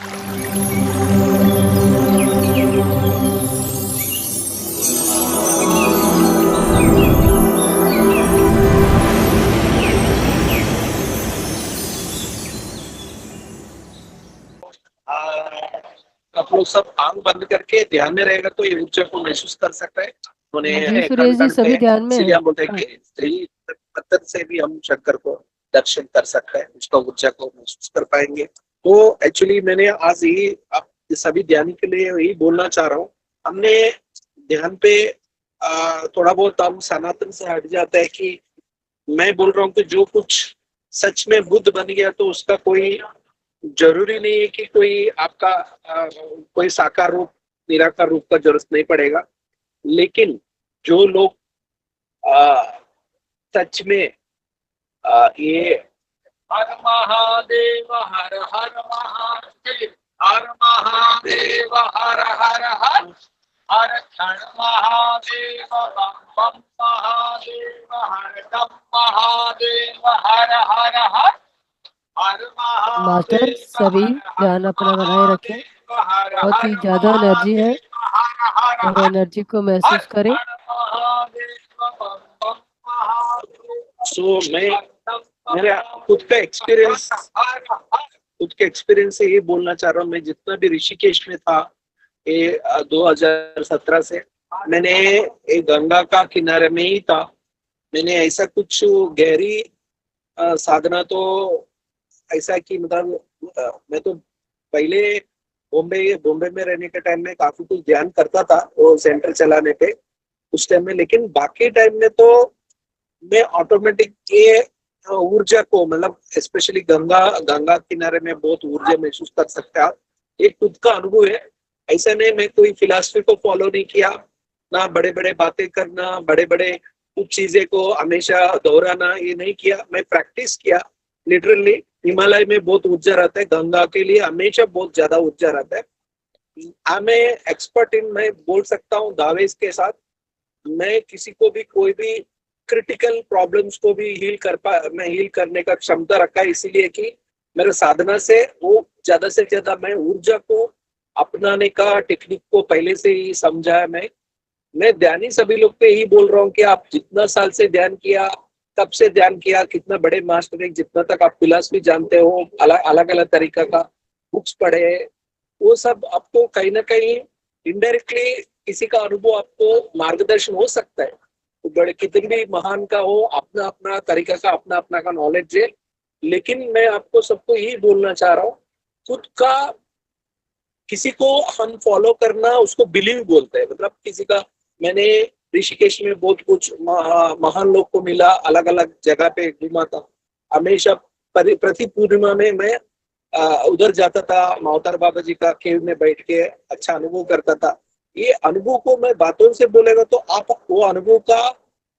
आप लोग सब आंख बंद करके ध्यान में रहेगा तो ये ऊर्जा को महसूस कर सकता है। जी उन्हें कण सुरेश जी, कण पे सभी ध्यान में इसीलिए है। हम बोलते हैं कि स्त्री पत्थर से भी हम शंकर को दर्शन कर सकते हैं, उसका ऊर्जा को महसूस कर पाएंगे। तो एक्चुअली मैंने आज यही आप सभी ध्यान के लिए यही बोलना चाह रहा हूँ। हमने ध्यान पे थोड़ा बहुत हम सनातन से हट जाता है कि मैं बोल रहा हूँ कि जो कुछ सच में बुद्ध बन गया तो उसका कोई जरूरी नहीं है कि कोई आपका कोई साकार रूप निराकार रूप का जरूरत नहीं पड़ेगा। लेकिन जो लोग सच में ये हर महादेव हर हर महादेव हर महादेव हर हर हर हर क्षण महादेव बम बम महादेव हर दम महादेव हर हर हर हर मास्टर महादेव सभी हर हर ध्यान अपना बनाए रखें। महादेव हर बहुत ही हर ज्यादा एनर्जी है महादेव हर हर और हर एनर्जी को हर महसूस करें। हर महादेव बम बम महादेव। सो मैं मेरा खुद के एक्सपीरियंस से ये बोलना चाह रहा हूँ। मैं जितना भी ऋषिकेश में था ये 2017 से मैंने ये गंगा का किनारे में ही था। मैंने ऐसा कुछ गहरी साधना तो ऐसा कि मतलब मैं तो पहले बॉम्बे बॉम्बे में रहने के टाइम में काफी कुछ ध्यान करता था वो सेंटर चलाने पे उस टाइम में। लेकिन बाकी टाइम में तो मैं ऑटोमेटिक ये ऊर्जा को मतलब स्पेशली गंगा गंगा किनारे में बहुत ऊर्जा महसूस कर सकते हैं आप। ये खुद का अनुभव है। ऐसा नहीं मैं कोई फिलॉसफी को फॉलो नहीं किया, ना बड़े बड़े बातें करना, बड़े बड़े कुछ चीजें को हमेशा दोहराना, ये नहीं किया। मैं प्रैक्टिस किया लिटरली। हिमालय में बहुत ऊर्जा रहता है, गंगा के लिए हमेशा बहुत ज्यादा ऊर्जा रहता है। आई मैं एक्सपर्ट इन, मैं बोल सकता हूँ दावे के साथ। मैं किसी को भी कोई भी क्रिटिकल प्रॉब्लम्स को भी मैं हील करने का क्षमता रखा है, इसीलिए कि मेरे साधना से वो ज्यादा से ज्यादा मैं ऊर्जा को अपनाने का टेक्निक को पहले से ही समझा है। मैं ध्यानी सभी लोग पे यही बोल रहा हूँ कि आप जितना साल से ध्यान किया, कब से ध्यान किया, कितना बड़े मास्टर, जितना तक आप फिलॉसफी जानते हो, अलग अलग तरीका का बुक्स पढ़े, वो सब आपको कहीं ना कहीं इनडायरेक्टली किसी का अनुभव आपको मार्गदर्शन हो सकता है। तो बड़े कितने भी महान का हो, अपना अपना तरीका का अपना अपना का नॉलेज है। लेकिन मैं आपको सबको यही बोलना चाह रहा हूँ, खुद का किसी को हम फॉलो करना उसको बिलीव बोलते हैं। मतलब किसी का मैंने ऋषिकेश में बहुत कुछ महान लोग को मिला, अलग अलग जगह पे घूमा था हमेशा। प्रति पूर्णिमा में मैं उधर जाता था, मावतार बाबा जी का केव में बैठ के अच्छा अनुभव करता था। ये अनुभव को मैं बातों से बोलेगा तो आप वो अनुभव का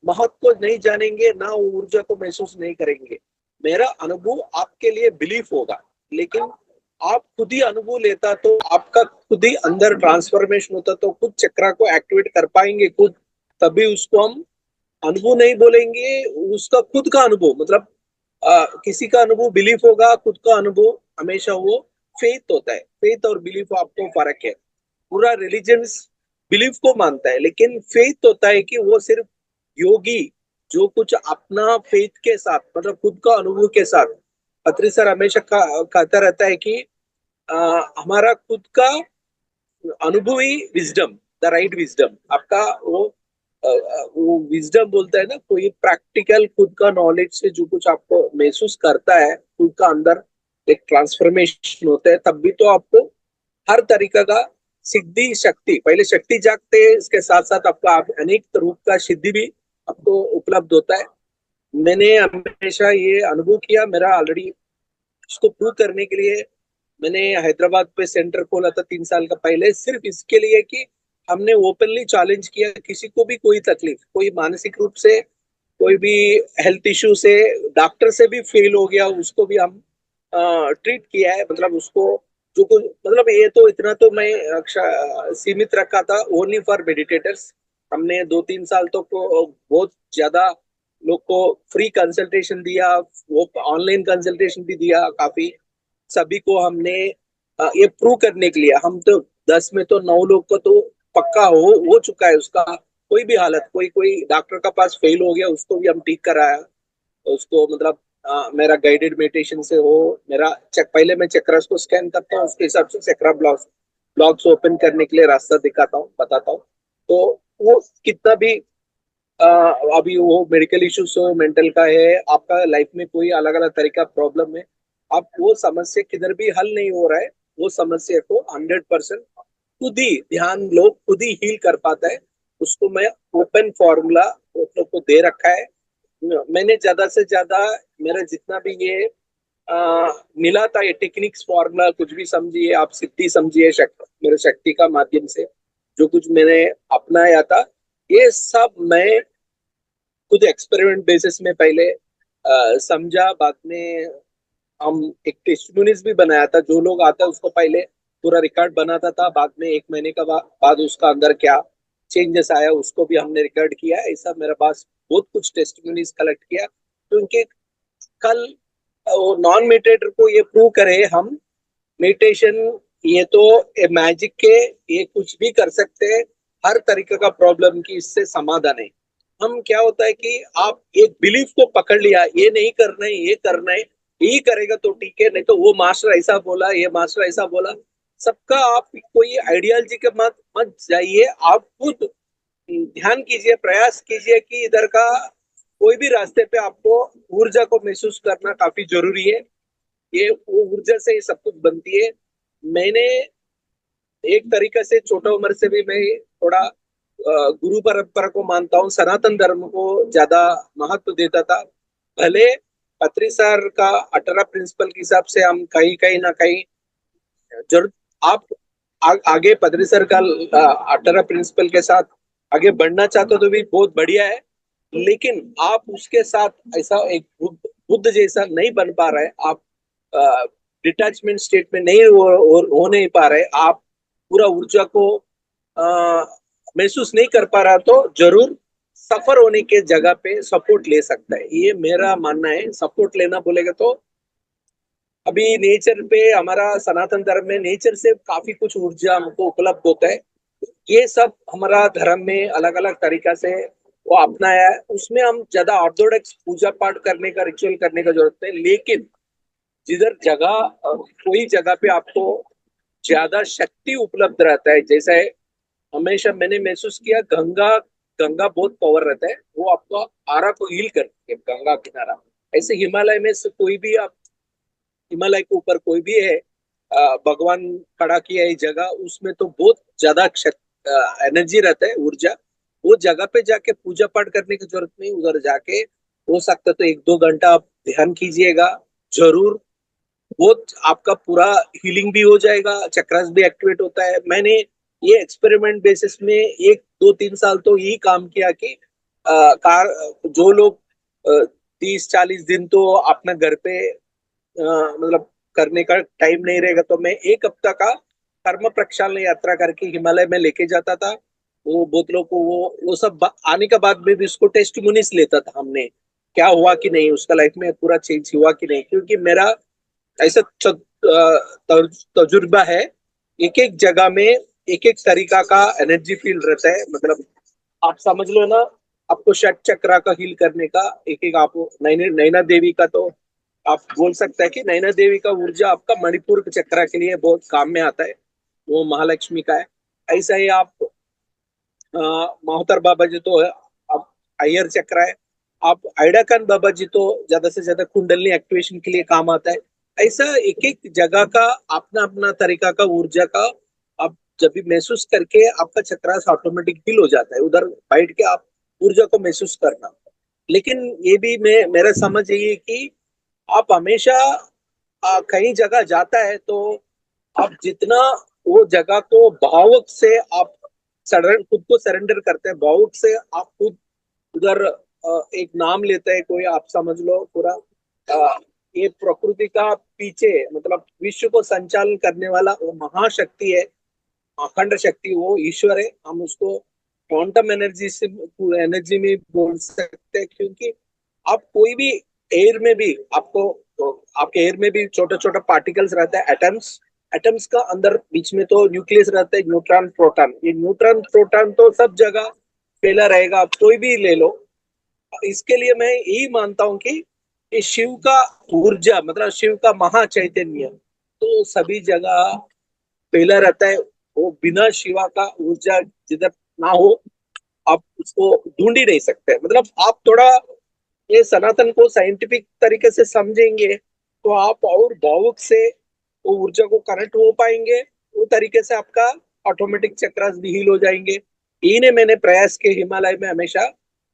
महत्व को नहीं जानेंगे, ना वो ऊर्जा को महसूस नहीं करेंगे। मेरा अनुभव आपके लिए बिलीफ होगा, लेकिन आप खुद ही अनुभव लेता तो आपका खुद ही अंदर ट्रांसफॉर्मेशन होता तो खुद चक्रा को एक्टिवेट कर पाएंगे खुद। तभी उसको हम अनुभव नहीं बोलेंगे, उसका खुद का अनुभव मतलब किसी का अनुभव बिलीफ होगा, खुद का अनुभव हमेशा वो फेथ होता है। फेथ और बिलीफ आपको फर्क है। पूरा रिलीजन्स बिलीफ को मानता है, लेकिन फेथ होता है कि वो सिर्फ योगी जो कुछ अपना फेथ के साथ मतलब खुद का अनुभव के साथ। पत्री सर हमेशा कहता रहता है कि हमारा खुद का अनुभवी विजडम, द राइट विजडम आपका वो विजडम बोलता है ना, कोई प्रैक्टिकल खुद का नॉलेज से जो कुछ आपको महसूस करता है, खुद का अंदर एक ट्रांसफॉर्मेशन होता है, तब भी तो आपको हर तरीका का सिद्धि शक्ति, पहले शक्ति जागते हैं, इसके साथ साथ आपका अनेक रूप का सिद्धि भी आपको उपलब्ध होता है। मैंने हमेशा ये अनुभव किया। मेरा ऑलरेडी उसको प्रूव करने के लिए मैंने हैदराबाद पे सेंटर खोला था 3 साल का पहले, सिर्फ इसके लिए कि हमने ओपनली चैलेंज किया किसी को भी कोई तकलीफ, कोई मानसिक रूप से, कोई भी हेल्थ इश्यू से, डॉक्टर से भी फेल हो गया उसको भी हम ट्रीट किया है। मतलब उसको जो कुछ मतलब ये तो इतना तो मैं सीमित रखा था ओनली फॉर मेडिटेटर्स। हमने 2-3 साल तो बहुत ज्यादा लोग को फ्री कंसल्टेशन दिया, वो ऑनलाइन कंसल्टेशन भी दिया काफी। सभी को हमने ये प्रूव करने के लिए हम तो 10 में तो 9 लोग को तो पक्का हो चुका है उसका। कोई भी हालत, कोई कोई डॉक्टर का पास फेल हो गया, उसको भी हम ठीक कराया। तो उसको मतलब मेरा गाइडेड मेडिटेशन से हो, मेरा चेक पहले मैं चक्रास को स्कैन करता हूँ, उसके हिसाब से चक्रा ब्लॉक्स ओपन करने के लिए रास्ता दिखाता हूँ, बताता हूँ। तो वो कितना भी अ, अभी वो मेडिकल इश्यूज हो, मेंटल का है, आपका लाइफ में कोई अलग अलग तरीका प्रॉब्लम है, आप वो समस्या किधर भी हल नहीं हो रहा है, वो समस्या को 100% खुद ही ध्यान लोग खुद ही हील कर पाता है। उसको मैं ओपन फॉर्मूला उन लोग को दे रखा है। मैंने ज्यादा से ज्यादा मेरा जितना भी ये मिला था, ये टेक्निक्स फॉर्मूला कुछ भी समझिए आप, सिद्धि समझिए, मेरे शक्ति का माध्यम से जो कुछ मैंने अपनाया था, ये सब मैं खुद एक्सपेरिमेंट बेसिस में पहले समझा। बाद में हम एक टेस्टिमोनीज भी बनाया था, जो लोग आता है उसको पहले पूरा रिकॉर्ड बनाता था, बाद में 1 महीने का बाद उसका अंदर क्या चेंजेस आया उसको भी हमने रिकॉर्ड किया। ऐसा मेरे पास बहुत कुछ टेस्टिमोनीज कलेक्ट किया, क्योंकि कल वो नॉन मेडिटेटर को ये प्रूव करे हम मेडिटेशन ये तो मैजिक के, ये कुछ भी कर सकते हैं, हर तरीके का प्रॉब्लम की इससे समाधान है। हम क्या होता है कि आप एक बिलीफ को पकड़ लिया, ये नहीं करना है, ये करना है, यही करेगा तो ठीक है, नहीं तो वो मास्टर ऐसा बोला, ये मास्टर ऐसा बोला, सबका आप कोई आइडियोलॉजी के मत मत जाइए। आप खुद ध्यान कीजिए, प्रयास कीजिए कि इधर का कोई भी रास्ते पे आपको ऊर्जा को महसूस करना काफी जरूरी है। ये वो ऊर्जा से ये सब कुछ बनती है। मैंने एक तरीके से छोटा उम्र से भी मैं थोड़ा गुरु परंपरा को मानता हूँ, सनातन धर्म को ज्यादा महत्व देता था। भले पत्री सर का 18 प्रिंसिपल के हिसाब से हम कहीं कहीं ना कहीं जरूर आप आगे पत्री सर का 18 प्रिंसिपल के साथ आगे बढ़ना चाहते हो तो भी बहुत बढ़िया है। लेकिन आप उसके साथ ऐसा एक बुद्ध जैसा नहीं बन पा रहे, आप डिटैचमेंट स्टेट में नहीं हो नहीं पा रहे, आप पूरा ऊर्जा को महसूस नहीं कर पा रहा, तो जरूर सफर होने के जगह पे सपोर्ट ले सकता है, ये मेरा मानना है। सपोर्ट लेना बोलेगा तो अभी नेचर पे, हमारा सनातन धर्म में नेचर से काफी कुछ ऊर्जा हमको उपलब्ध होता है। ये सब हमारा धर्म में अलग अलग तरीका से वो अपनाया है, उसमें हम ज्यादा ऑर्थोडॉक्स पूजा पाठ करने का, रिचुअल करने का जरूरत है। लेकिन जिधर जगह कोई जगह पे आपको ज्यादा शक्ति उपलब्ध रहता है, जैसा है हमेशा मैंने महसूस किया, गंगा गंगा बहुत पावर रहता है, वो आपको आरा को हील करती है, गंगा किनारा। ऐसे हिमालय में से कोई भी आप, हिमालय के ऊपर कोई भी है भगवान खड़ा किया है जगह, उसमें तो बहुत ज्यादा एनर्जी रहता है, ऊर्जा। वो जगह पे जाके पूजा पाठ करने की जरूरत नहीं, उधर जाके हो सकता तो 1-2 घंटा आप ध्यान कीजिएगा जरूर, बहुत आपका पूरा हीलिंग भी हो जाएगा, चक्रास भी एक्टिवेट होता है। मैंने ये एक्सपेरिमेंट बेसिस में 1-2-3 साल तो यही काम किया कि कार जो लोग 30-40 दिन तो अपना घर पे मतलब करने का टाइम नहीं रहेगा, तो मैं 1 हफ्ता का कर्म प्रक्षालन यात्रा करके हिमालय में लेके जाता था। वो बोतलों को वो सब आने के बाद में भी उसको टेस्टिमोनीज लेता था हमने, क्या हुआ कि नहीं, उसका लाइफ में पूरा चेंज हुआ कि नहीं, क्योंकि मेरा ऐसा तजुर्बा है। एक एक जगह में एक एक तरीका का एनर्जी फील्ड रहता है, मतलब आप समझ लो ना, आपको षट चक्रा का हील करने का, एक एक आपको नैना देवी का तो आप बोल सकते हैं कि नैना देवी का ऊर्जा आपका मणिपुर के चक्रा के लिए बहुत काम में आता है, वो महालक्ष्मी का है। ऐसा ही आप मोहतर बाबा जी तो है, आप अय्यर चक्र है, आप आइडा खान बाबा जी तो ज्यादा से ज्यादा कुंडलनी एक्टिवेशन के लिए काम आता है। ऐसा एक एक जगह का अपना अपना तरीका का ऊर्जा का, आप जब भी महसूस करके आपका चक्रास ऑटोमेटिक हिल हो जाता है, उधर बैठ के आप ऊर्जा को महसूस करना। लेकिन ये भी मैं मेरा समझ यही है कि आप हमेशा कहीं जगह जाता है तो आप जितना वो जगह को भावुक से आप खुद को सरेंडर करते हैं, भावुक से आप खुद उधर एक नाम लेते हैं कोई, आप समझ लो पूरा ये प्रकृति का पीछे मतलब विश्व को संचालन करने वाला वो महाशक्ति है, अखंड शक्ति, वो ईश्वर है। हम उसको क्वांटम एनर्जी से एनर्जी में बोल सकते हैं, क्योंकि आप कोई भी एयर में भी आपको, आपके एयर में भी छोटा छोटा पार्टिकल्स रहता है, एटम्स। एटम्स का अंदर बीच में तो न्यूक्लियस रहता है, न्यूट्रॉन प्रोटॉन, ये न्यूट्रॉन प्रोटॉन तो सब जगह फैला रहेगा, आप कोई भी ले लो। इसके लिए मैं यही मानता हूँ कि ये शिव का ऊर्जा मतलब शिव का महा चैतन्य तो सभी जगह फैला रहता है। वो बिना शिवा का ऊर्जा जिधर ना हो आप उसको ढूंढ ही नहीं सकते। मतलब आप थोड़ा ये सनातन को साइंटिफिक तरीके से समझेंगे तो आप और भावुक से वो ऊर्जा को कनेक्ट हो पाएंगे। वो तरीके से आपका ऑटोमेटिक चक्रास भी हील हो जाएंगे। इन्हें मैंने प्रयास किए हिमालय में हमेशा,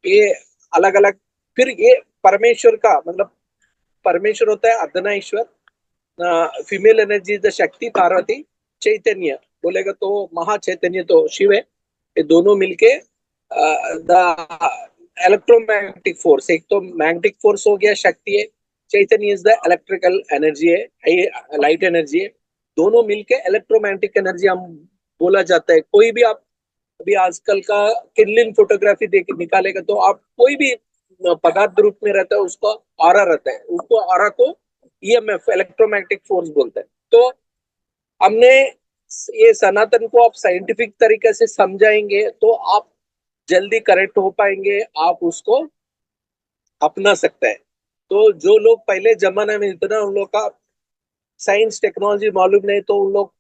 ये अलग अलग। फिर ये परमेश्वर का मतलब परमेश्वर होता है अर्धनारीश्वर, फीमेल एनर्जी द शक्ति, पार्वती चैतन्य बोलेगा तो महा चैतन्य तो शिव है। ये दोनों मिलके द इलेक्ट्रोमैग्नेटिक फोर्स, एक तो मैग्नेटिक फोर्स हो गया शक्ति है, चैतन्य इज द इलेक्ट्रिकल एनर्जी है, लाइट एनर्जी है। दोनों मिलके इलेक्ट्रोमैग्नेटिक एनर्जी हम बोला जाता है। कोई भी आप अभी आजकल का किनलिन फोटोग्राफी देख निकालेगा तो आप कोई भी पदार्थ रूप में रहता है उसका ऑरा रहता है, उसको ऑरा को ईएमएफ इलेक्ट्रोमैग्नेटिक फोर्स बोलते हैं। तो हमने ये सनातन को आप साइंटिफिक तरीके से समझाएंगे तो आप जल्दी करेक्ट हो पाएंगे, आप उसको अपना सकते हैं। तो जो लोग पहले जमाने में इतना उन लोग का साइंस टेक्नोलॉजी मालूम नहीं तो उन लोग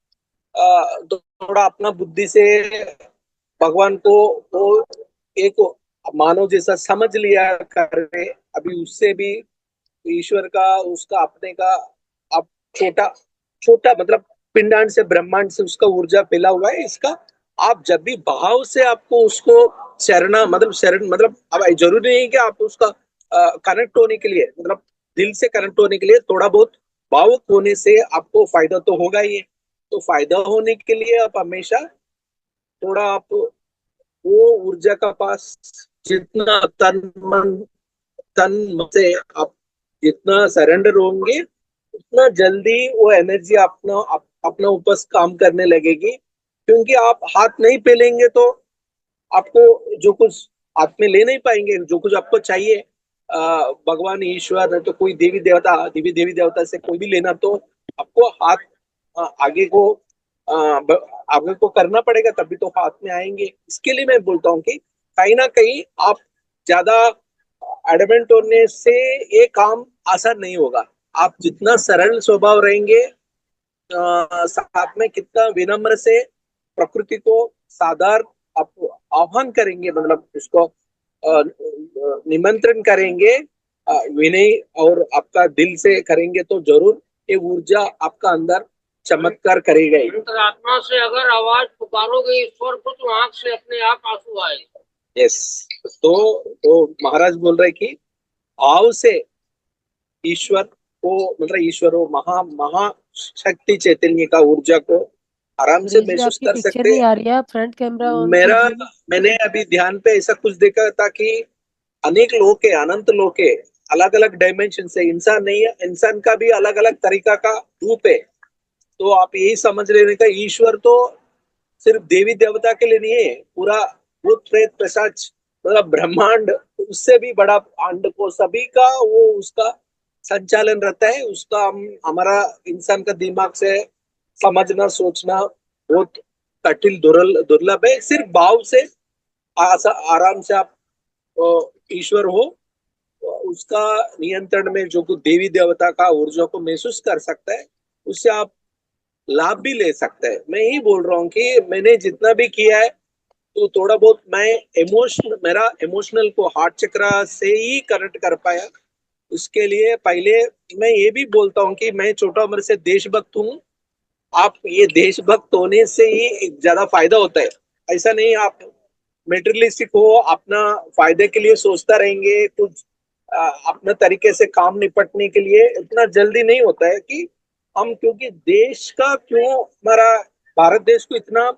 थोड़ा अपना बुद्धि से भगवान को वो एक मानव जैसा समझ लिया करे। अभी उससे भी ईश्वर का उसका अपने का आप छोटा छोटा मतलब पिंडांड से ब्रह्मांड से उसका ऊर्जा फैला हुआ है इसका। आप जब भी भाव से आपको उसको शरणा मतलब शरण मतलब अब जरूरी नहीं कि आप उसका कनेक्ट होने के लिए मतलब दिल से कनेक्ट होने के लिए थोड़ा बहुत भावुक होने से आपको फायदा तो होगा ही है। तो फायदा होने के लिए आप हमेशा थोड़ा आप वो ऊर्जा का पास जितना तन से आप जितना सरेंडर होंगे उतना जल्दी वो एनर्जी अपना ऊपर काम करने लगेगी। क्योंकि आप हाथ नहीं फैलेंगे तो आपको जो कुछ हाथ में ले नहीं पाएंगे, जो कुछ आपको चाहिए भगवान ईश्वर है तो कोई देवी देवी देवता से कोई भी लेना तो आपको हाथ आगे को आगे को करना पड़ेगा तभी तो हाथ में आएंगे। इसके लिए मैं बोलता हूँ कि कहीं ना कहीं आप ज्यादा एडमेंट होने से ये काम आसान नहीं होगा। आप जितना सरल स्वभाव रहेंगे साथ में कितना विनम्र से प्रकृति को साधार आप आह्वान करेंगे मतलब उसको निमंत्रण करेंगे विनय और आपका दिल से करेंगे तो जरूर ये ऊर्जा आपका अंदर चमत्कार करेगा ही। अंतरात्मा से अगर आवाज पुकारोगे ईश्वर को तो आंख से अपने आप आंसू आए। यस। तो महाराज बोल रहे कि भाव से ईश्वर को मतलब ईश्वर हो महा महा शक्ति चैतन्य का ऊर्जा को आराम से हरीश जी महसूस आपकी कर पिक्चर सकते नहीं हैं। आ रही है, आप फ्रंट कैमरा ऑन मेरा कीजिए। मैंने अभी ध्यान पे ऐसा कुछ देखा था कि अनेक लोग के अनंत लोग के अलग अलग डायमेंशन से इंसान नहीं है, इंसान का भी अलग अलग तरीका का रूप है। तो आप यही समझ लेने का ईश्वर तो सिर्फ देवी देवता के लिए नहीं है, पूरा भूत प्रेत पिशाच मतलब ब्रह्मांड उससे भी बड़ा अंड को सभी का वो उसका संचालन रहता है। उसका हम हमारा इंसान का दिमाग से समझना सोचना बहुत कठिन दुर्लभ है। सिर्फ भाव से आराम से आप ईश्वर हो उसका नियंत्रण में जो कुछ देवी देवता का ऊर्जा को महसूस कर सकता है उससे आप लाभ भी ले सकते हैं। मैं यही बोल रहा हूँ कि मैंने जितना भी किया है तो थोड़ा बहुत मैं मेरा इमोशनल को हार्ट चक्रा से ही कनेक्ट कर पाया। उसके लिए पहले मैं ये भी बोलता हूँ कि मैं छोटा उम्र से देशभक्त हूँ। आप ये देशभक्त होने से ही ज्यादा फायदा होता है। ऐसा नहीं आप मेटेरियलिस्टिक हो अपना फायदे के लिए सोचता रहेंगे कुछ अपने तरीके से काम निपटने के लिए इतना जल्दी नहीं होता है कि हम क्योंकि देश का क्यों हमारा भारत देश को इतना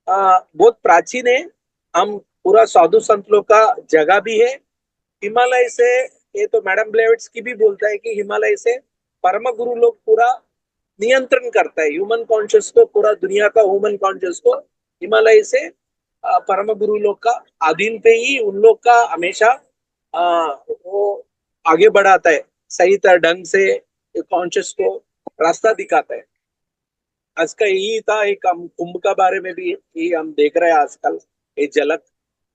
बहुत प्राचीन है। हम पूरा साधु संत लोग का जगह भी है। हिमालय से ये तो मैडम ब्लेविट्स की भी बोलता है कि हिमालय से परम गुरु लोग पूरा नियंत्रण करता है ह्यूमन कॉन्शियस को, पूरा दुनिया का ह्यूमन कॉन्शियस को हिमालय से परम गुरु लोग का अधीन पे ही उन लोग का हमेशा वो आगे बढ़ाता है, सही तरह ढंग से कॉन्शियस को रास्ता दिखाता है। आज का यही था। एक हम कुंभ का बारे में भी ये हम देख रहे हैं आजकल, ये झलक।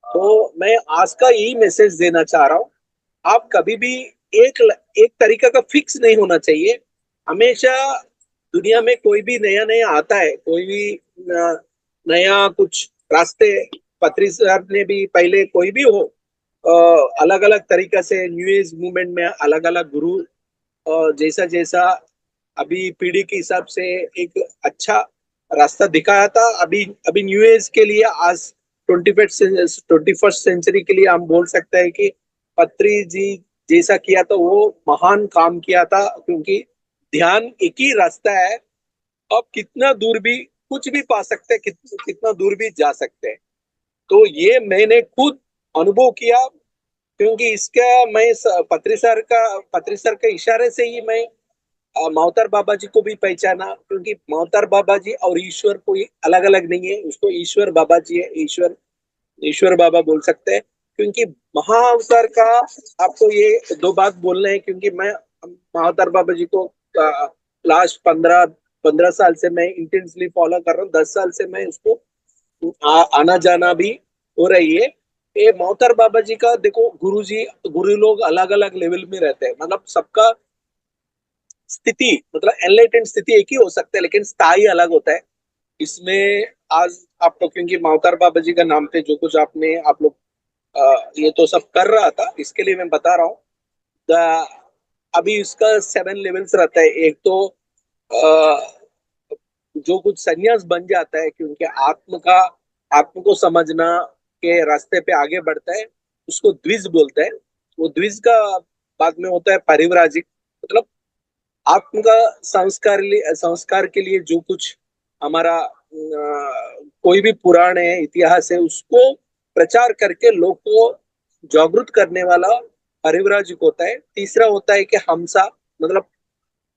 तो मैं आज का यही मैसेज देना चाह रहा हूँ, आप कभी भी एक एक तरीका का फिक्स नहीं होना चाहिए। हमेशा दुनिया में कोई भी नया नया आता है, कोई भी नया कुछ रास्ते, पत्री सर ने भी पहले कोई भी हो अलग अलग तरीका से न्यू एज मूवमेंट में अलग अलग गुरु जैसा जैसा अभी पीढ़ी के हिसाब से एक अच्छा रास्ता दिखाया था। अभी अभी न्यू एज के लिए आज 21st सेंचुरी के लिए हम बोल सकते हैं कि पत्री जी जैसा किया था वो महान काम किया था, क्योंकि ध्यान एक ही रास्ता है। अब कितना दूर भी कुछ भी पा सकते हैं, कितना दूर भी जा सकते हैं। तो ये मैंने खुद अनुभव किया, क्योंकि इसका मैं पत्री सर के इशारे से ही मैं मावतार बाबा जी को भी पहचाना, क्योंकि मावतार बाबा जी और ईश्वर कोई अलग अलग नहीं है। उसको ईश्वर बाबा जी है, ईश्वर ईश्वर बाबा बोल सकते हैं। क्योंकि महाअवतार का आपको ये दो बात बोलना है, क्योंकि मैं महाअवतार बाबा जी को लास्ट 15 साल से मैं इंटेंसली फॉलो कर रहा हूँ। 10 साल से मैं उसको आना जाना भी हो रही है। ये महाअवतार बाबा जी का देखो, गुरु लोग अलग अलग लेवल में रहते हैं, मतलब सबका स्थिति, मतलब एनलाइटेंड स्थिति एक ही हो सकता है, लेकिन स्थाई अलग होता है। इसमें आज आपको, क्योंकि मावतार बाबा जी का नाम पे जो कुछ आप लोग ये तो सब कर रहा था, इसके लिए मैं बता रहा हूँ। अभी उसका 7 लेवल्स रहता है। एक तो जो कुछ संन्यास बन जाता है, क्योंकि आत्म को समझना के रास्ते पे आगे बढ़ता है, उसको द्विज बोलते हैं। वो द्विज का बाद में होता है परिव्राजिक, मतलब आत्म का संस्कार के लिए जो कुछ हमारा कोई भी पुराण है, इतिहास है, उसको प्रचार करके लोग को जागृत करने वाला परिव्राजक होता है। तीसरा होता है कि हमसा, मतलब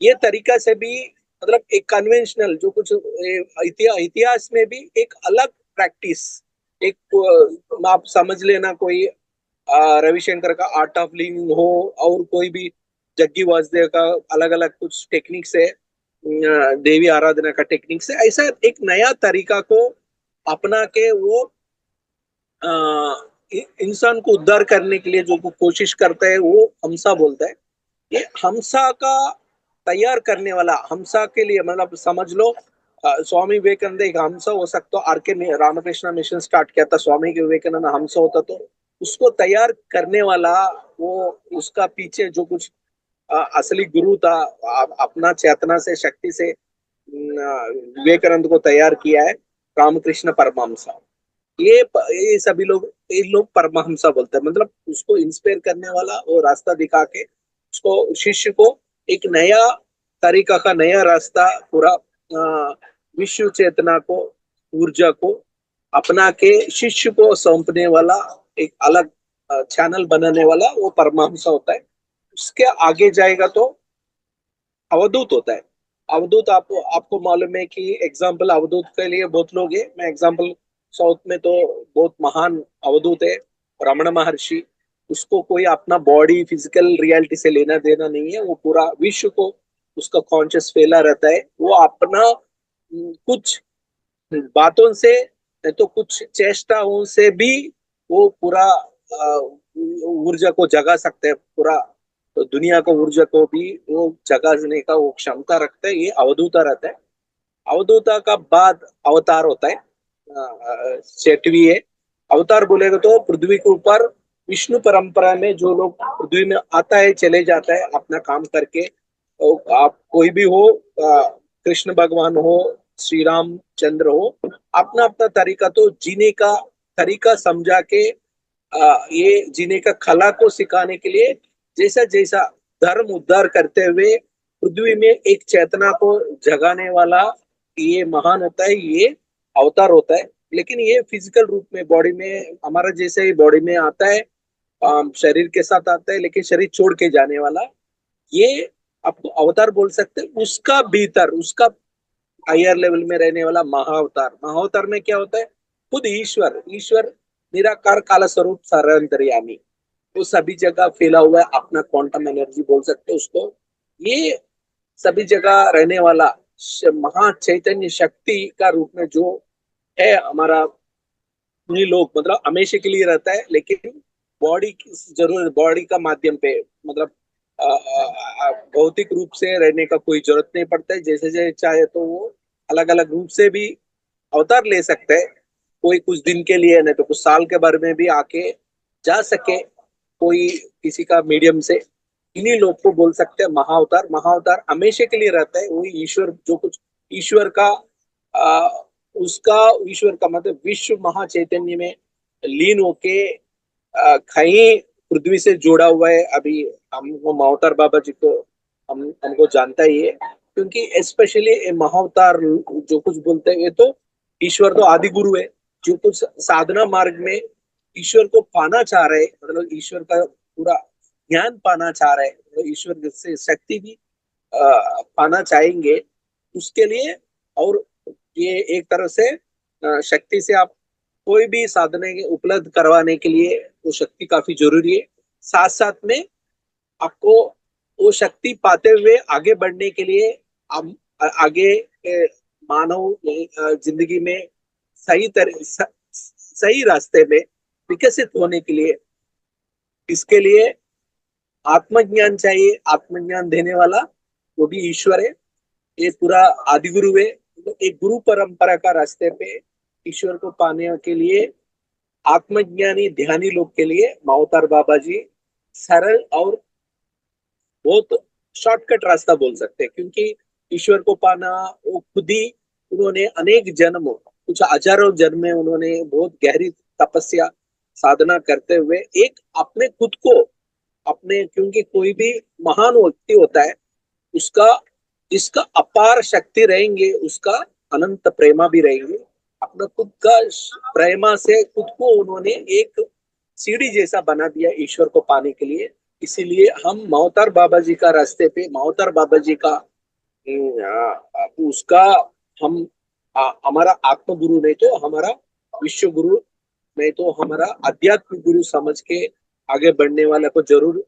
ये तरीका से भी, मतलब एक कन्वेंशनल जो कुछ इतिहास में भी एक अलग प्रैक्टिस, एक आप समझ लेना, कोई रविशंकर का आर्ट ऑफ लिविंग हो, और कोई भी जग्गी वासुदेव का अलग अलग कुछ टेक्निक्स है, देवी आराधना का टेक्निक्स है। ऐसा एक नया तरीका को अपना के वो इंसान को उद्धार करने के लिए जो कोशिश करता है, वो हमसा बोलता है। ये हमसा का तैयार करने वाला, हमसा के लिए मतलब समझ लो स्वामी विवेकानंद एक हमसा हो सकता। आर के रामकृष्ण मिशन स्टार्ट किया था, स्वामी विवेकानंद हमसा होता, तो उसको तैयार करने वाला वो, उसका पीछे जो कुछ असली गुरु था, अपना चेतना से, शक्ति से विवेकानंद को तैयार किया है रामकृष्ण परमहंसा। ये सभी लोग, ये लोग परमहंसा बोलते हैं, मतलब उसको इंस्पायर करने वाला, वो रास्ता दिखा के उसको, शिष्य को एक नया तरीका का नया रास्ता, पूरा विश्व चेतना को, ऊर्जा को अपना के शिष्य को सौंपने वाला, एक अलग चैनल बनाने वाला वो परमहंसा होता है। उसके आगे जाएगा तो अवधूत होता है। अवधूत आपको मालूम है कि एग्जाम्पल अवधूत के लिए बहुत लोग हैं। मैं एग्जाम्पल, साउथ में तो बहुत महान अवधूत है रमण महर्षि। उसको कोई अपना बॉडी फिजिकल रियलिटी से लेना देना नहीं है, वो पूरा विश्व को उसका कॉन्शियस फैला रहता है। वो अपना कुछ बातों से, नहीं तो कुछ चेष्टाओं से भी वो पूरा ऊर्जा को जगा सकते हैं, पूरा तो दुनिया को, ऊर्जा को भी वो जगाने का वो क्षमता रखता है। ये अवधूता रहता है। अवधूता का बाद अवतार होता है, छठवीं है। अवतार बोलेगा तो पृथ्वी के ऊपर विष्णु परंपरा में जो लोग पृथ्वी में आता है चले जाता है अपना काम करके। तो आप कोई भी हो, कृष्ण भगवान हो, श्री राम चंद्र हो, अपना अपना तरीका तो जीने का तरीका समझा के ये जीने का कला को सिखाने के लिए, जैसा जैसा धर्म उद्धार करते हुए पृथ्वी में एक चेतना को जगाने वाला ये महान होता है, ये अवतार होता है। लेकिन ये फिजिकल रूप में बॉडी में हमारा जैसे ही बॉडी में आता है, शरीर के साथ आता है, लेकिन शरीर छोड़ के जाने वाला, ये आपको अवतार बोल सकते हैं। उसका भीतर, उसका हायर लेवल में रहने वाला महाअवतार। महाअवतार में क्या होता है, खुद ईश्वर, ईश्वर निराकार काल स्वरूप सर्वंतर्यामी, वो सभी जगह फैला हुआ है, अपना क्वांटम एनर्जी बोल सकते हैं उसको। ये सभी जगह रहने वाला महा चैतन्य शक्ति का रूप में जो है हमारा, उन्हीं लोग मतलब हमेशा के लिए रहता है, लेकिन बॉडी की जरूरत, बॉडी का माध्यम पे मतलब भौतिक रूप से रहने का कोई जरूरत नहीं पड़ता है। जैसे जैसे चाहे तो वो अलग अलग रूप से भी अवतार ले सकते हैं, कोई कुछ दिन के लिए नहीं तो कुछ साल के बारे में भी आके जा सके, कोई किसी का मीडियम से, इन्हीं लोग को बोल सकते हैं महाअवतार। महाअवतार हमेशा के लिए रहता है, वही ईश्वर जो कुछ ईश्वर का आ, उसका ईश्वर का मतलब विश्व महाचैतन्य में लीन होके कहीं पृथ्वी से जोड़ा हुआ है। अभी हमको महाअवतार बाबा जी को हमको जानता ही है, क्योंकि स्पेशली महाअवतार जो कुछ बोलते हैं, ये तो ईश्वर तो आदि गुरु है। जो कुछ साधना मार्ग में ईश्वर को पाना चाह रहे, मतलब ईश्वर का पूरा ज्ञान पाना चाह रहे, मतलब ईश्वर से शक्ति भी पाना चाहेंगे उसके लिए। और ये एक तरह से शक्ति से आप कोई भी साधने उपलब्ध करवाने के लिए वो शक्ति काफी जरूरी है। साथ साथ में आपको वो शक्ति पाते हुए आगे बढ़ने के लिए, हम आगे मानव जिंदगी में सही रास्ते में विकसित होने के लिए, इसके लिए आत्मज्ञान चाहिए। आत्मज्ञान देने वाला वो भी ईश्वर है, ये पूरा आदि गुरु है। तो एक गुरु परंपरा का रास्ते पे ईश्वर को पाने के लिए आत्मज्ञानी ध्यानी लोग के लिए मावतार बाबा जी सरल और बहुत शॉर्टकट रास्ता बोल सकते हैं, क्योंकि ईश्वर को पाना वो खुद ही, उन्होंने अनेक जन्म, कुछ हजारों जन्म में उन्होंने बहुत गहरी तपस्या साधना करते हुए एक अपने खुद को अपने, क्योंकि कोई भी महान व्यक्ति होता है उसका, जिसका अपार शक्ति रहेंगे उसका अनंत प्रेमा भी रहेंगे। अपना खुद का प्रेमा से खुद को उन्होंने एक सीढ़ी जैसा बना दिया ईश्वर को पाने के लिए। इसीलिए हम मावतार बाबा जी का रास्ते पे, मावतार बाबा जी का उसका हम हमारा आत्म गुरु नहीं तो हमारा विश्व गुरु नहीं तो हमारा आध्यात्मिक गुरु समझ के आगे बढ़ने वाला को जरूर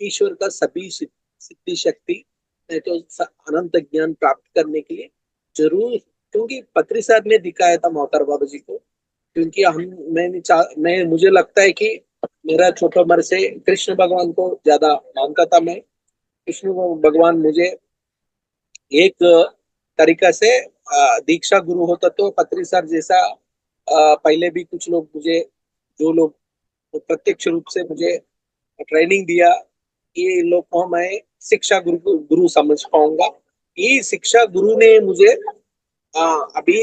ईश्वर का सभी सिद्धि शक्ति नहीं तो अनंत ज्ञान प्राप्त करने के लिए जरूर, क्योंकि पत्री साहब ने दिखाया था मावतार बाबा जी को। क्योंकि मैं मुझे लगता है कि मेरा छोटा उम्र से कृष्ण भगवान को ज्यादा मानता था मैं। कृष्ण भगवान मुझे एक तरीका से दीक्षा गुरु होता तो पत्री सर जैसा, पहले भी कुछ लोग मुझे, जो लोग प्रत्यक्ष रूप से मुझे ट्रेनिंग दिया, ये लोग को मैं शिक्षा गुरु गुरु समझ पाऊंगा। ये शिक्षा गुरु ने मुझे अभी